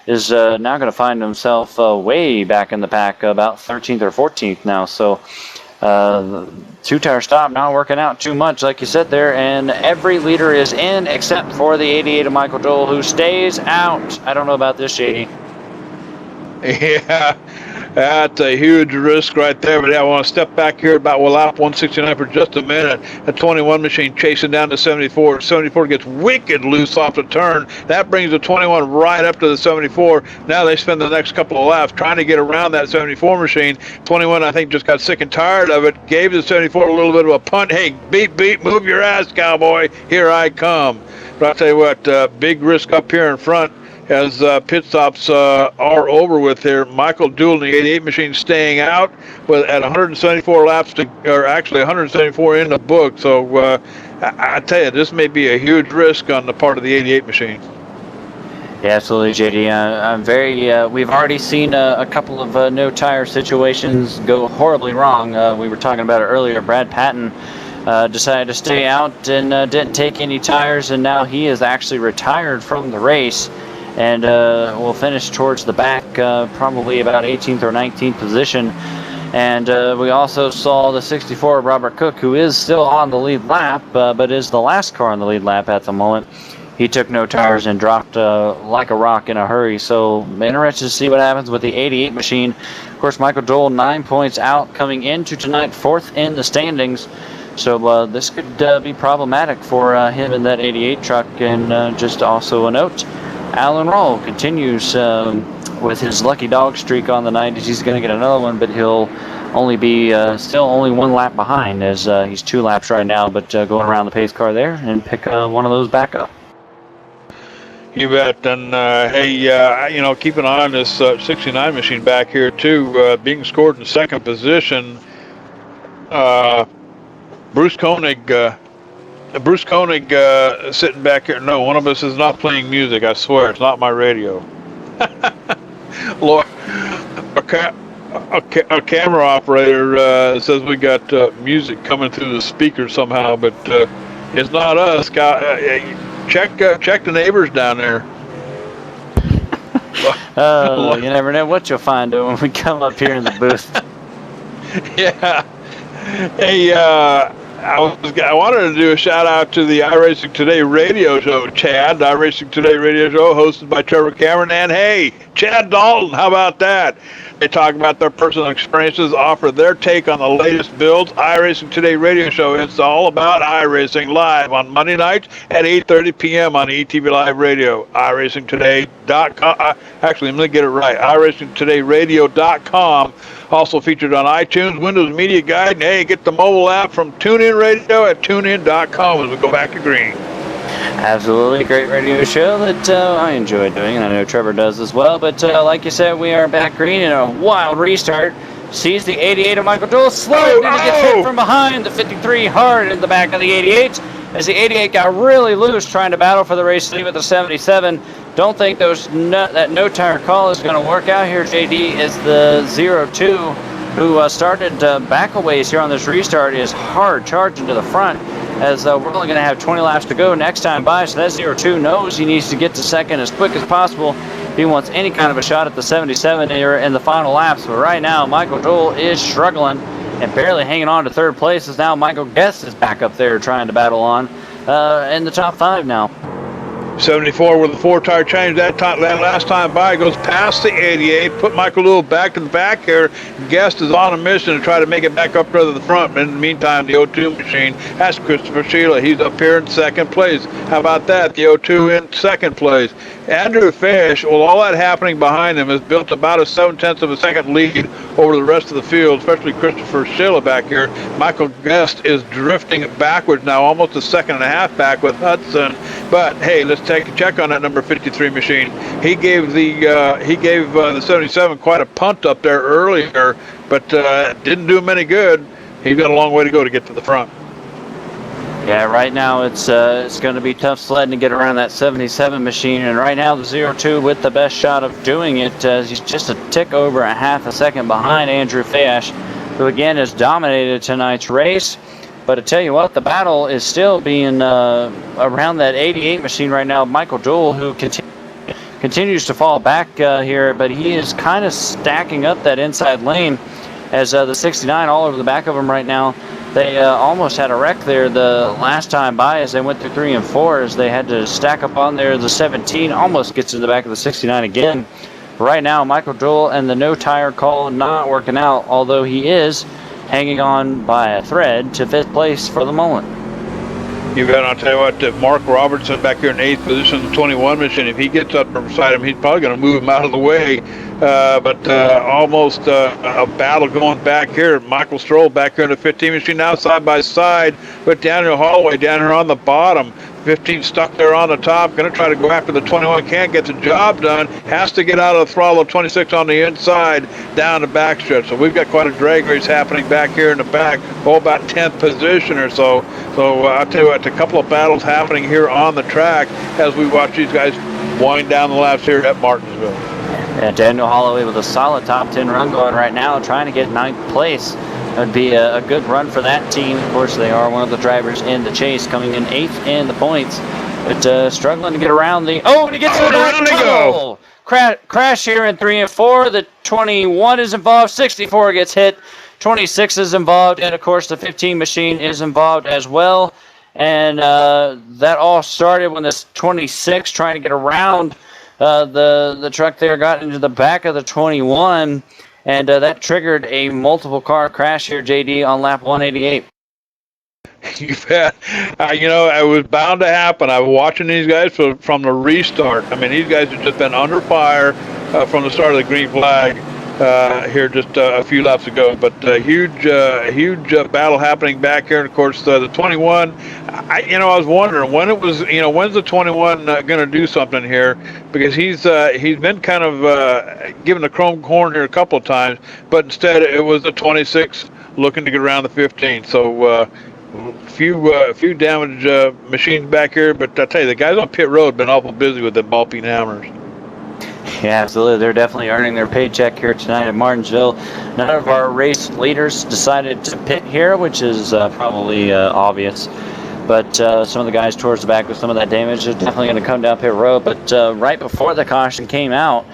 is now going to find himself way back in the pack, about 13th or 14th now. So the 2-tire stop not working out too much, like you said there. And every leader is in except for the 88 of Michael Dole, who stays out. I don't know about this, Shady. Yeah, that's a huge risk right there. But yeah, I want to step back here about lap 169 for just a minute. The 21 machine chasing down to 74. 74 gets wicked loose off the turn. That brings the 21 right up to the 74. Now they spend the next couple of laps trying to get around that 74 machine. 21, I think, just got sick and tired of it. Gave the 74 a little bit of a punt. Hey, beep, move your ass, Cowboy. Here I come. But I'll tell you what, big risk up here in front as pit stops are over with here. Michael Dole in the 88 machine staying out at 174 laps, or actually 174 in the book. So I tell you, this may be a huge risk on the part of the 88 machine. Yeah, absolutely, JD. I'm very. We've already seen a couple of no tire situations go horribly wrong. We were talking about it earlier. Brad Patton decided to stay out and didn't take any tires, and now he is actually retired from the race. And will finish towards the back, probably about 18th or 19th position. And we also saw the 64 of Robert Cook, who is still on the lead lap, but is the last car on the lead lap at the moment. He took no tires and dropped like a rock in a hurry. So interested to see what happens with the 88 machine. Of course, Michael Dole 9 points out coming into tonight, 4th in the standings. So this could be problematic for him in that 88 truck. And just also a note, Alan Roll continues with his lucky dog streak on the night. He's going to get another one, but he'll only be still only 1 lap behind, as he's 2 laps right now, but going around the pace car there and pick one of those back up. You bet. And hey, keep an eye on this 69 machine back here too, being scored in 2nd position. Bruce Koenig sitting back here. No, one of us is not playing music. I swear, it's not my radio. Lord, a camera operator says we got music coming through the speaker somehow, but it's not us. Check the neighbors down there. You never know what you'll find when we come up here in the booth. Yeah. Hey, I wanted to do a shout out to the iRacing Today radio show, Chad. The iRacing Today radio show hosted by Trevor Cameron and, hey, Chad Dalton. How about that? They talk about their personal experiences, offer their take on the latest builds. iRacing Today radio show. It's all about iRacing live on Monday nights at 8:30 p.m. on ETVLIVE radio. iRacingToday.com. Actually, I'm going to get it right. iRacingTodayRadio.com. Also featured on iTunes, Windows Media Guide, and hey, get the mobile app from TuneIn Radio at TuneIn.com as we go back to green. Absolutely, great radio show that I enjoy doing, and I know Trevor does as well. But like you said, we are back green in a wild restart. sees the 88 of Michael Joel slide, and he gets hit from behind. The 53 hard in the back of the 88, as the 88 got really loose trying to battle for the race lead with the 77. Don't think that no tire call is going to work out here, JD, as the 02, who started back a ways here on this restart, is hard charging to the front, as we're only going to have 20 laps to go next time by. So that 02 knows he needs to get to second as quick as possible if he wants any kind of a shot at the 77 here in the final laps. But right now, Michael Joel is struggling and barely hanging on to third place, as now Michael Guest is back up there trying to battle on in the top 5 now. 74 with a 4-tire change that last time by, goes past the 88, put Michael Joel back to the back here. Guest is on a mission to try to make it back up to the front. In the meantime, the 02 machine, that's Christopher Sheila. He's up here in second place. How about that? The 02 in second place. Andrew Fish, well, all that happening behind him, has built about a 0.7 of a second lead over the rest of the field, especially Christopher Sheila back here. Michael Guest is drifting backwards now, almost a second and a half back with Hudson. But hey, let's take a check on that number 53 machine. He gave the 77 quite a punt up there earlier, but didn't do him any good. He's got a long way to go to get to the front. Yeah, right now it's going to be tough sledding to get around that 77 machine, and right now the 02 with the best shot of doing it, as he's just a tick over a half a second behind Andrew Fash, who again has dominated tonight's race. But I tell you what, the battle is still being around that 88 machine right now. Michael Joel, who continues to fall back here, but he is kind of stacking up that inside lane, as the 69 all over the back of him right now. They almost had a wreck there the last time by, as they went through 3 and 4, as they had to stack up on there. The 17 almost gets in the back of the 69 again. But right now, Michael Joel and the no tire call not working out, although he is hanging on by a thread to 5th place for the moment. You bet. I'll tell you what, if Mark Robertson back here in 8th position, the 21 machine, if he gets up beside him, he's probably going to move him out of the way. But almost a battle going back here. Michael Stroll back here in the 15 machine, now side by side with Daniel Holloway down here on the bottom. 15 stuck there on the top, going to try to go after the 21, can't get the job done, has to get out of the throttle of 26 on the inside down the backstretch. So we've got quite a drag race happening back here in the back, about 10th position or so. So I'll tell you what, a couple of battles happening here on the track as we watch these guys wind down the laps here at Martinsville. Yeah, Daniel Holloway with a solid top 10 run going right now, trying to get 9th place. That would be a good run for that team. Of course, they are one of the drivers in the chase, coming in 8th in the points, but struggling to get around the... Oh, and he gets to the back tunnel! Crash here in 3 and 4. The 21 is involved. 64 gets hit. 26 is involved, and of course the 15 machine is involved as well. And that all started when this 26 trying to get around the truck there got into the back of the 21. And that triggered a multiple car crash here, JD, on lap 188. You bet. It was bound to happen. I was watching these guys from the restart. I mean, these guys have just been under fire from the start of the green flag here just a few laps ago. But huge battle happening back here. And of course, the 21. I was wondering when's the 21 going to do something here, because he's been kind of given the chrome horn here a couple of times, but instead it was the 26 looking to get around the 15. So few damaged machines back here, but I tell you, the guys on pit road have been awful busy with the ball peen hammers. Yeah, absolutely. They're definitely earning their paycheck here tonight at Martinsville. None of our race leaders decided to pit here, which is probably obvious. But some of the guys towards the back with some of that damage are definitely going to come down pit road. But right before the caution came out,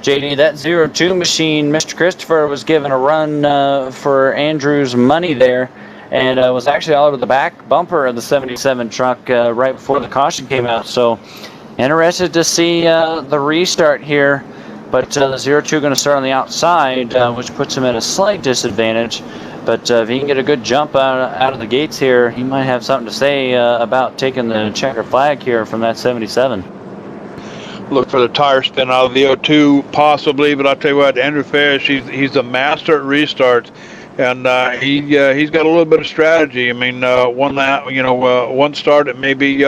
JD, that 02 machine, Mr. Christopher, was given a run for Andrew's money there, and was actually all over the back bumper of the 77 truck right before the caution came out. So interested to see the restart here. But the 02 going to start on the outside, which puts him at a slight disadvantage. But if he can get a good jump out of the gates here, he might have something to say about taking the checker flag here from that 77. Look for the tire spin out of the 02, possibly. But I'll tell you what, Andrew Fish, he's a master at restarts. and he's got a little bit of strategy. I mean, one start it may be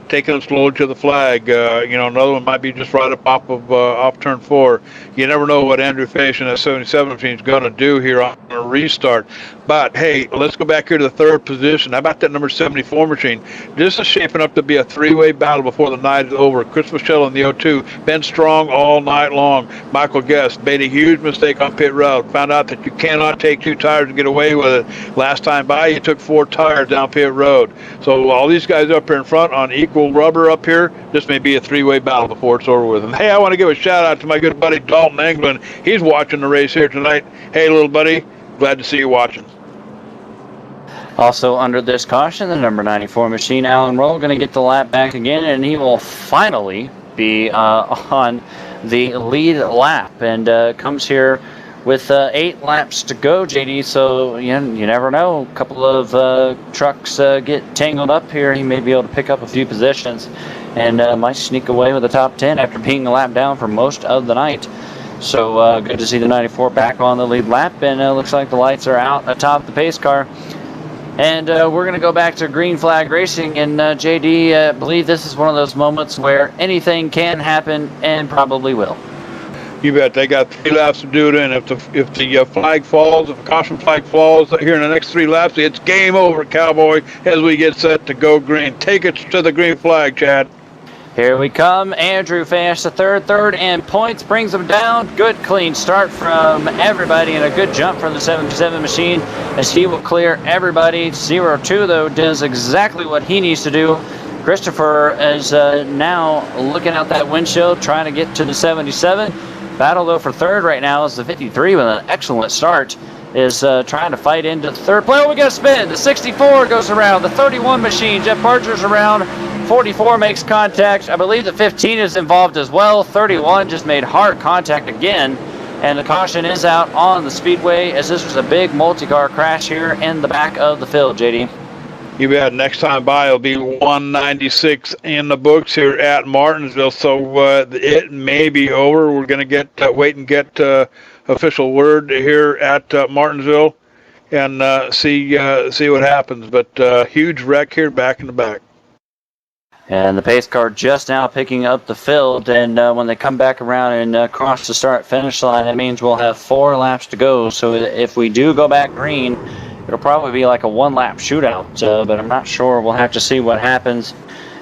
taking it slow to the flag. Another one might be just right up off turn 4. You never know what Andrew Fish and that 77 machine is going to do here on a restart. But hey, let's go back here to the 3rd position. How about that number 74 machine? This is shaping up to be a 3-way battle before the night is over. Chris Michelle in the 0-2, been strong all night long. Michael Guest made a huge mistake on pit road. Found out that you cannot take 2 tires and get away with it. Last time by, you took 4 tires down pit road. So all these guys up here in front on equal rubber up here, this may be a 3-way battle before it's over with. And hey, I want to give a shout out to my good buddy Dalton England. He's watching the race here tonight. Hey, little buddy, glad to see you watching. Also under this caution, the number 94 machine, Alan Roll, going to get the lap back again, and he will finally be on the lead lap, and comes here with 8 laps to go, JD, so you never know. A couple of trucks get tangled up here. He may be able to pick up a few positions and might sneak away with the top 10 after being a lap down for most of the night. So good to see the 94 back on the lead lap, and looks like the lights are out atop the pace car. And we're going to go back to green flag racing, and JD, I believe this is one of those moments where anything can happen and probably will. You bet. They got 3 laps to do it in. If the flag falls, if a caution flag falls here in the next 3 laps, it's game over, Cowboy, as we get set to go green. Take it to the green flag, Chad. Here we come. Andrew Fash, the third, and points brings him down. Good clean start from everybody, and a good jump from the 77 machine as he will clear everybody. 0-2, though, does exactly what he needs to do. Christopher is now looking out that windshield, trying to get to the 77. Battle, though, for 3rd right now is the 53 with an excellent start. Is trying to fight into 3rd place. Oh, we got a spin. The 64 goes around. The 31 machine, Jeff Barger's around. 44 makes contact. I believe the 15 is involved as well. 31 just made hard contact again. And the caution is out on the speedway as this was a big multi-car crash here in the back of the field, JD. You bet. Next time by, it'll be 196 in the books here at Martinsville. So it may be over. We're going to wait and get official word here at Martinsville and see what happens. But huge wreck here back in the back. And the pace car just now picking up the field, and when they come back around and cross the start-finish line, that means we'll have 4 laps to go. So if we do go back green, it'll probably be like a 1-lap shootout, but I'm not sure. We'll have to see what happens.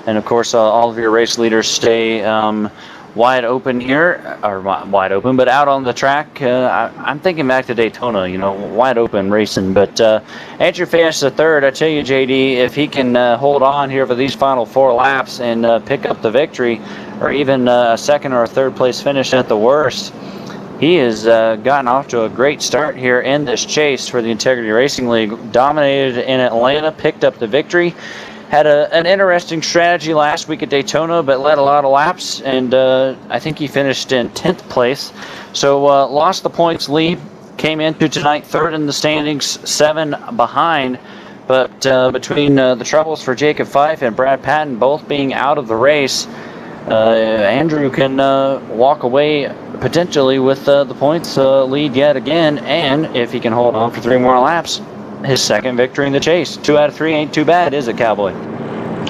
And, of course, all of your race leaders stay wide open here, or wide open, but out on the track. I'm thinking back to Daytona, wide open racing. But Andrew Fash the 3rd, I tell you, JD, if he can hold on here for these final 4 laps and pick up the victory, or even a 2nd or a 3rd place finish at the worst, he has gotten off to a great start here in this chase for the Integrity Racing League. Dominated in Atlanta, picked up the victory. Had an interesting strategy last week at Daytona, but led a lot of laps, and I think he finished in 10th place. So lost the points lead, came into tonight 3rd in the standings, 7 behind. But between the troubles for Jacob Fife and Brad Patton both being out of the race, Andrew can walk away potentially with the points lead yet again, and if he can hold on for 3 more laps, his 2nd victory in the chase. 2 out of 3 ain't too bad, is it, Cowboy?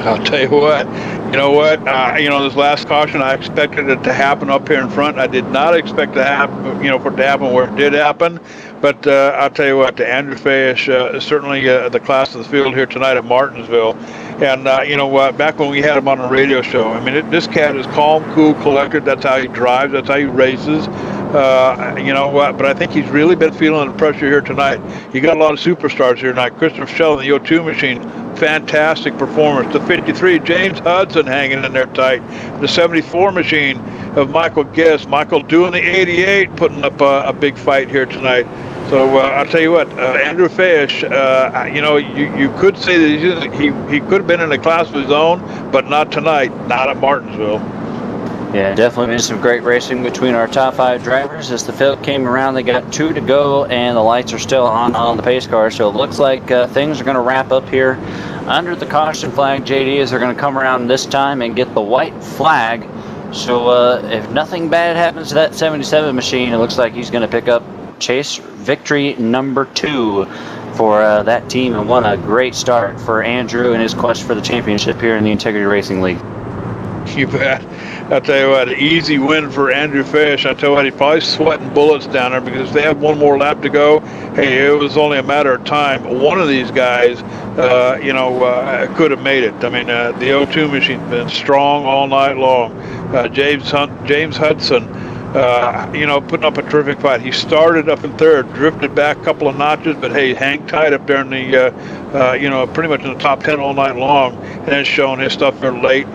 I'll tell you what. This last caution, I expected it to happen up here in front. I did not expect to happen, for it to happen where it did happen. But I'll tell you what, Andrew Fash is certainly the class of the field here tonight at Martinsville. And back when we had him on the radio show, this cat is calm, cool, collected. That's how he drives. That's how he races. But I think he's really been feeling the pressure here tonight. You got a lot of superstars here tonight. Christopher Shell in the 02 machine, fantastic performance. The 53, James Hudson hanging in there tight. The 74 machine of Michael Guest. Michael doing the 88, putting up a big fight here tonight. So I'll tell you what, Andrew Fash, you could say that he could have been in a class of his own, but not tonight, not at Martinsville. Yeah, definitely been some great racing between our top 5 drivers. As the field came around, they got 2 to go, and the lights are still on the pace car. So it looks like things are going to wrap up here under the caution flag, JD, as they're going to come around this time and get the white flag. So if nothing bad happens to that 77 machine, it looks like he's going to pick up chase victory number 2 for that team, and what a great start for Andrew in his quest for the championship here in the Integrity Racing League. You bet. I'll tell you what, easy win for Andrew Fish. I tell you what, he's probably sweating bullets down there because if they have one more lap to go, hey, it was only a matter of time. One of these guys, could have made it. I mean, the O2 machine's been strong all night long. James Hudson, putting up a terrific fight. He started up in third, drifted back a couple of notches, but hey, hang tight up there in the, pretty much in the top 10 all night long, and then showing his stuff there late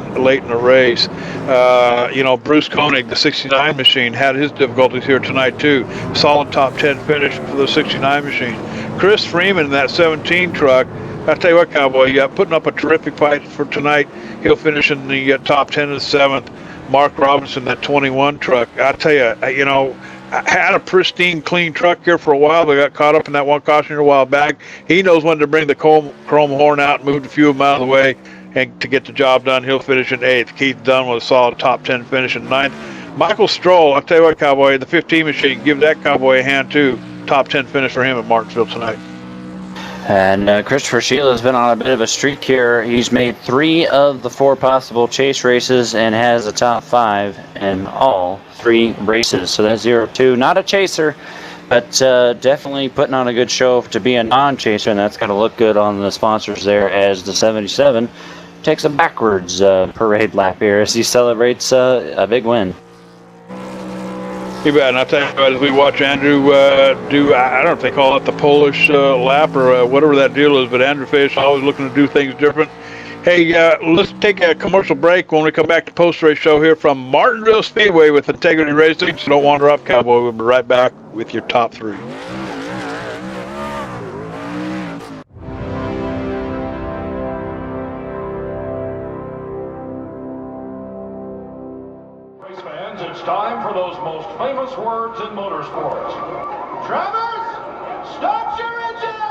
in the race. Bruce Koenig, the 69 machine, had his difficulties here tonight too. Solid top 10 finish for the 69 machine. Chris Freeman in that 17 truck, I tell you what, Cowboy, putting up a terrific fight for tonight. He'll finish in the top 10 and 7th. Mark Robinson, that 21 truck. I tell you, I had a pristine, clean truck here for a while. They got caught up in that one caution a while back. He knows when to bring the chrome horn out and move a few of them out of the way and to get the job done. He'll finish in 8th. Keith Dunn with a solid top 10 finish in 9th. Michael Stroll, I'll tell you what, Cowboy, the 15 machine, give that Cowboy a hand too. Top 10 finish for him at Martinsville tonight. And Christopher Sheila's been on a bit of a streak here. He's made 3 of the 4 possible chase races and has a top 5 in all 3 races. So that's 0-2. Not a chaser, but definitely putting on a good show to be a non-chaser, and that's going to look good on the sponsors there as the 77 takes a backwards parade lap here as he celebrates a big win. You bet. And I'll tell you what, as we watch Andrew do, I don't know if they call it the Polish lap or whatever that deal is, but Andrew Fish always looking to do things different. Hey, let's take a commercial break. When we come back to post-race show here from Martinsville Speedway with Integrity Racing. So don't wander off, Cowboy. We'll be right back with your top 3. It's time for those most famous words in motorsports. Drivers, start your engines!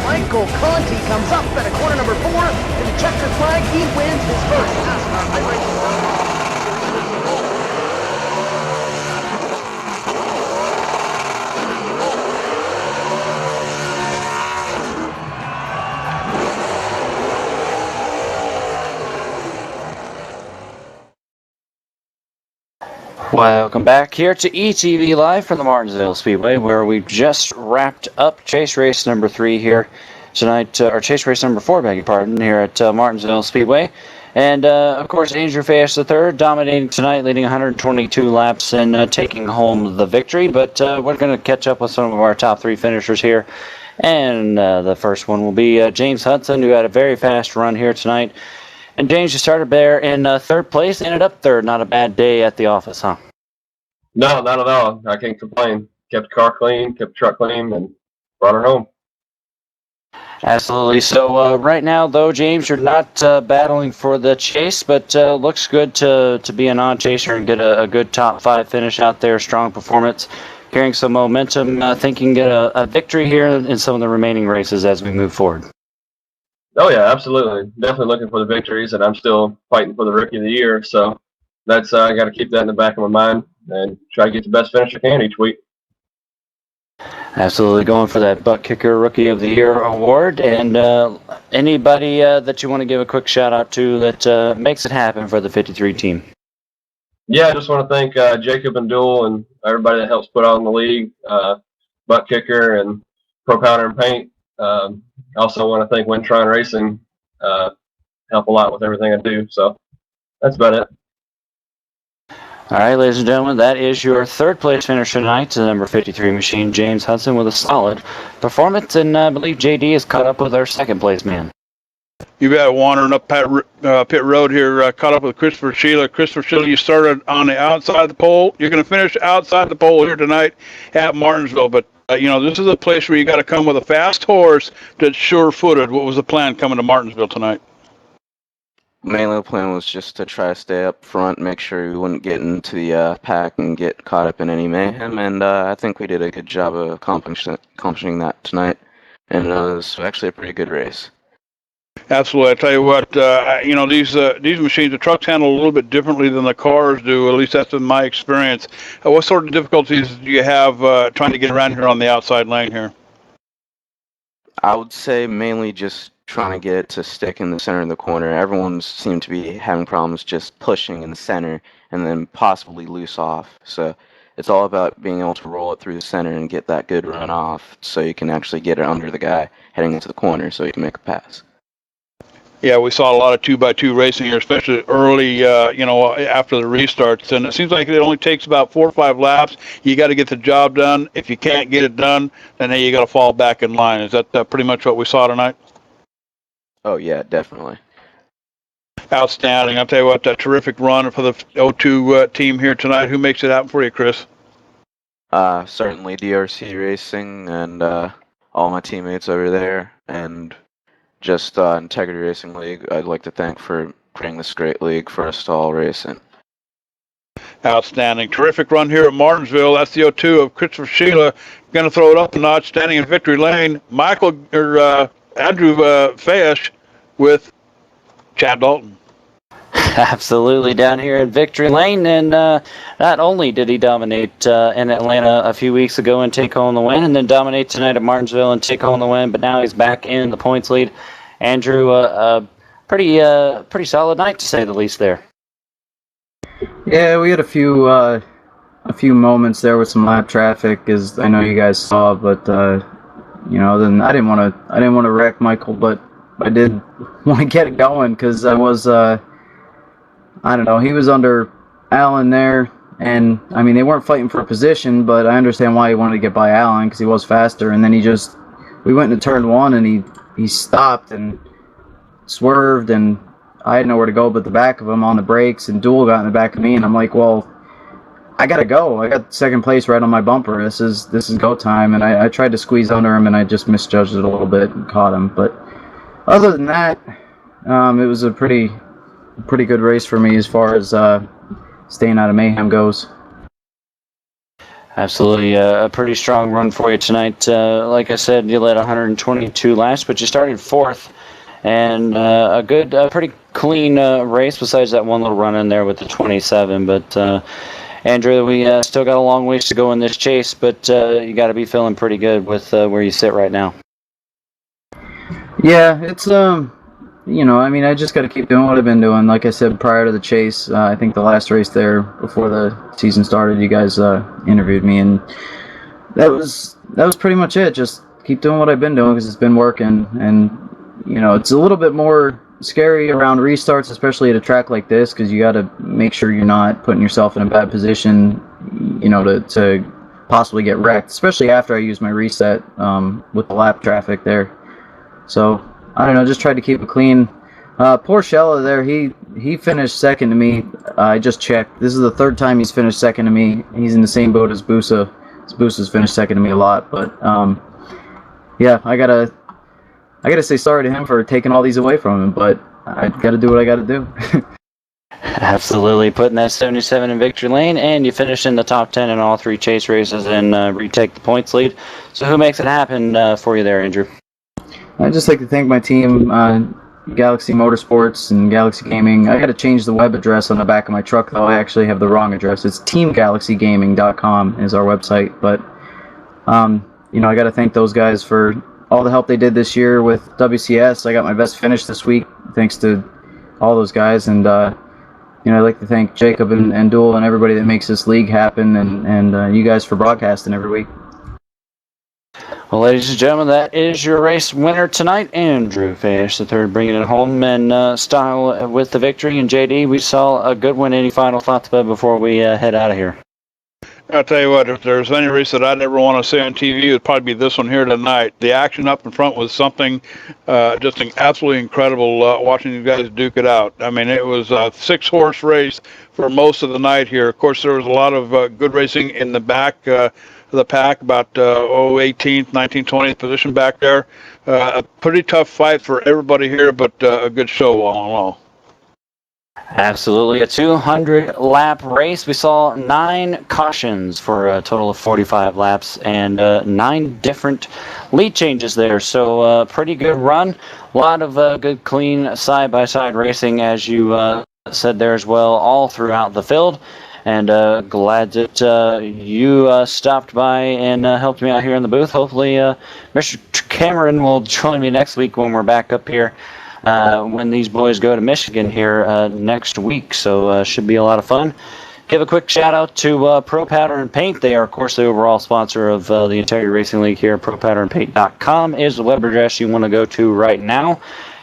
Michael Conti comes up at a corner number 4 to the checkered flag. He wins his first NASCAR iRacing. Welcome back here to ETV Live from the Martinsville Speedway, where we've just wrapped up chase race number 3 here tonight, or chase race number 4, beg your pardon, here at Martinsville Speedway. And, of course, Andrew Fish III dominating tonight, leading 122 laps and taking home the victory. But we're going to catch up with some of our top 3 finishers here. And the first one will be James Hudson, who had a very fast run here tonight. And James, you started there in 3rd place, ended up 3rd. Not a bad day at the office, huh? No, not at all. I can't complain. Kept the car clean, kept the truck clean, and brought her home. Absolutely. So right now, though, James, you're not battling for the chase, but looks good to be a non-chaser and get a good top 5 finish out there. Strong performance, carrying some momentum. Thinking get a victory here in some of the remaining races as we move forward. Oh, yeah, absolutely. Definitely looking for the victories, and I'm still fighting for the Rookie of the Year. So that's I got to keep that in the back of my mind and try to get the best finish I can each week. Absolutely, going for that Butt Kicker Rookie of the Year award. And anybody that you want to give a quick shout out to that makes it happen for the 53 team? Yeah, I just want to thank Jacob and Duel and everybody that helps put on the league, Butt Kicker and Pro Powder and Paint. I also want to thank Wintron Racing. Help a lot with everything I do. So that's about it. All right, ladies and gentlemen, that is your third place finisher tonight, the number 53 machine, James Hudson, with a solid performance, and I believe JD is caught up with our second place man. You bet, wandering up pit road here, caught up with Christopher Sheila. Christopher Sheila, you started on the outside of the pole. You're going to finish outside the pole here tonight at Martinsville, but this is a place where you got to come with a fast horse that's sure-footed. What was the plan coming to Martinsville tonight? Mainly the plan was just to try to stay up front, make sure we wouldn't get into the pack and get caught up in any mayhem, and I think we did a good job of accomplishing that tonight, and it was actually a pretty good race. Absolutely. I tell you what, these machines, the trucks handle a little bit differently than the cars do. At least that's been my experience. What sort of difficulties do you have trying to get around here on the outside lane here? I would say mainly just trying to get it to stick in the center of the corner. Everyone seemed to be having problems just pushing in the center and then possibly loose off. So it's all about being able to roll it through the center and get that good run off so you can actually get it under the guy heading into the corner so you can make a pass. Yeah, we saw a lot of 2x2 racing here, especially early, after the restarts. And it seems like it only takes about 4 or 5 laps. You got to get the job done. If you can't get it done, then you got to fall back in line. Is that pretty much what we saw tonight? Oh, yeah, definitely. Outstanding. I'll tell you what, a terrific run for the O2 team here tonight. Who makes it happen for you, Chris? Certainly DRC Racing and all my teammates over there, and just Integrity Racing League, I'd like to thank for creating this great league for us to all race in. Outstanding. Terrific run here at Martinsville. That's the O2 of Christopher Sheila. Going to throw it up a notch, standing in victory lane. Andrew Fayesh with Chad Dalton. Absolutely, down here at Victory Lane, and not only did he dominate in Atlanta a few weeks ago and take home the win, and then dominate tonight at Martinsville and take home the win, but now he's back in the points lead. Andrew, pretty solid night to say the least there. Yeah, we had a few moments there with some lap traffic, as I know you guys saw, but then I didn't want to wreck Michael, but I did want to get it going because I was. He was under Allen there, and I mean, they weren't fighting for a position, but I understand why he wanted to get by Allen because he was faster, and then we went into turn 1, and he stopped and swerved, and I had nowhere to go but the back of him on the brakes, and Duel got in the back of me, and I'm like, well, I gotta go. I got second place right on my bumper. This is go time, and I tried to squeeze under him, and I just misjudged it a little bit and caught him, but other than that, it was a pretty good race for me as far as staying out of mayhem goes. Absolutely, a pretty strong run for you tonight. Like I said, you led 122 laps, but you started 4th, and a pretty clean race besides that one little run in there with the 27. But Andrew, we still got a long ways to go in this chase, but you got to be feeling pretty good with where you sit right now. Yeah, it's I just got to keep doing what I've been doing. Like I said prior to the chase, I think the last race there before the season started, you guys interviewed me, and that was pretty much it. Just keep doing what I've been doing because it's been working, and it's a little bit more scary around restarts, especially at a track like this, because you got to make sure you're not putting yourself in a bad position, to possibly get wrecked, especially after I use my reset with the lap traffic there. So I don't know, just tried to keep it clean. Poor Shella there, he finished second to me. I just checked. This is the 3rd time he's finished second to me. He's in the same boat as Busa. Busa's finished second to me a lot, but yeah, I gotta say sorry to him for taking all these away from him, but I gotta do what I gotta do. Absolutely, putting that 77 in victory lane, and you finish in the top 10 in all 3 chase races and retake the points lead. So who makes it happen for you there, Andrew? I'd just like to thank my team, Galaxy Motorsports and Galaxy Gaming. I got to change the web address on the back of my truck, though. I actually have the wrong address. It's teamgalaxygaming.com is our website. But, I got to thank those guys for all the help they did this year with WCS. I got my best finish this week, thanks to all those guys. And, I'd like to thank Jacob and Duel and everybody that makes this league happen, and you guys for broadcasting every week. Well, ladies and gentlemen, that is your race winner tonight. Andrew finished the third, bringing it home in style with the victory. And JD, we saw a good one. Any final thoughts before we head out of here? I'll tell you what, if there's any race that I'd ever want to see on TV, it would probably be this one here tonight. The action up in front was something just absolutely incredible watching you guys duke it out. I mean, it was a 6-horse race for most of the night here. Of course, there was a lot of good racing in the back of the pack, about 18th, 19th, 20th position back there. A pretty tough fight for everybody here, but a good show all in all. Absolutely. A 200-lap race. We saw 9 cautions for a total of 45 laps and 9 different lead changes there. So pretty good run. A lot of good, clean side-by-side racing, as you said there as well, all throughout the field. And glad that you stopped by and helped me out here in the booth. Hopefully Mr. Cameron will join me next week when we're back up here. When these boys go to Michigan here next week, so should be a lot of fun. Give a quick shout out to Pro Powder and Paint. They are, of course, the overall sponsor of the Integrity Racing League here. ProPowderandPaint.com is the web address you want to go to right now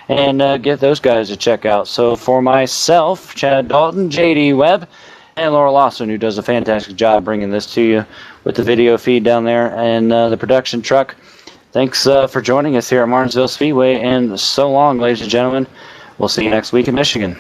and get those guys to check out. So for myself, Chad Dalton, JD Webb, and Laura Lawson, who does a fantastic job bringing this to you with the video feed down there and the production truck. Thanks for joining us here at Martinsville Speedway, and so long, ladies and gentlemen. We'll see you next week in Michigan.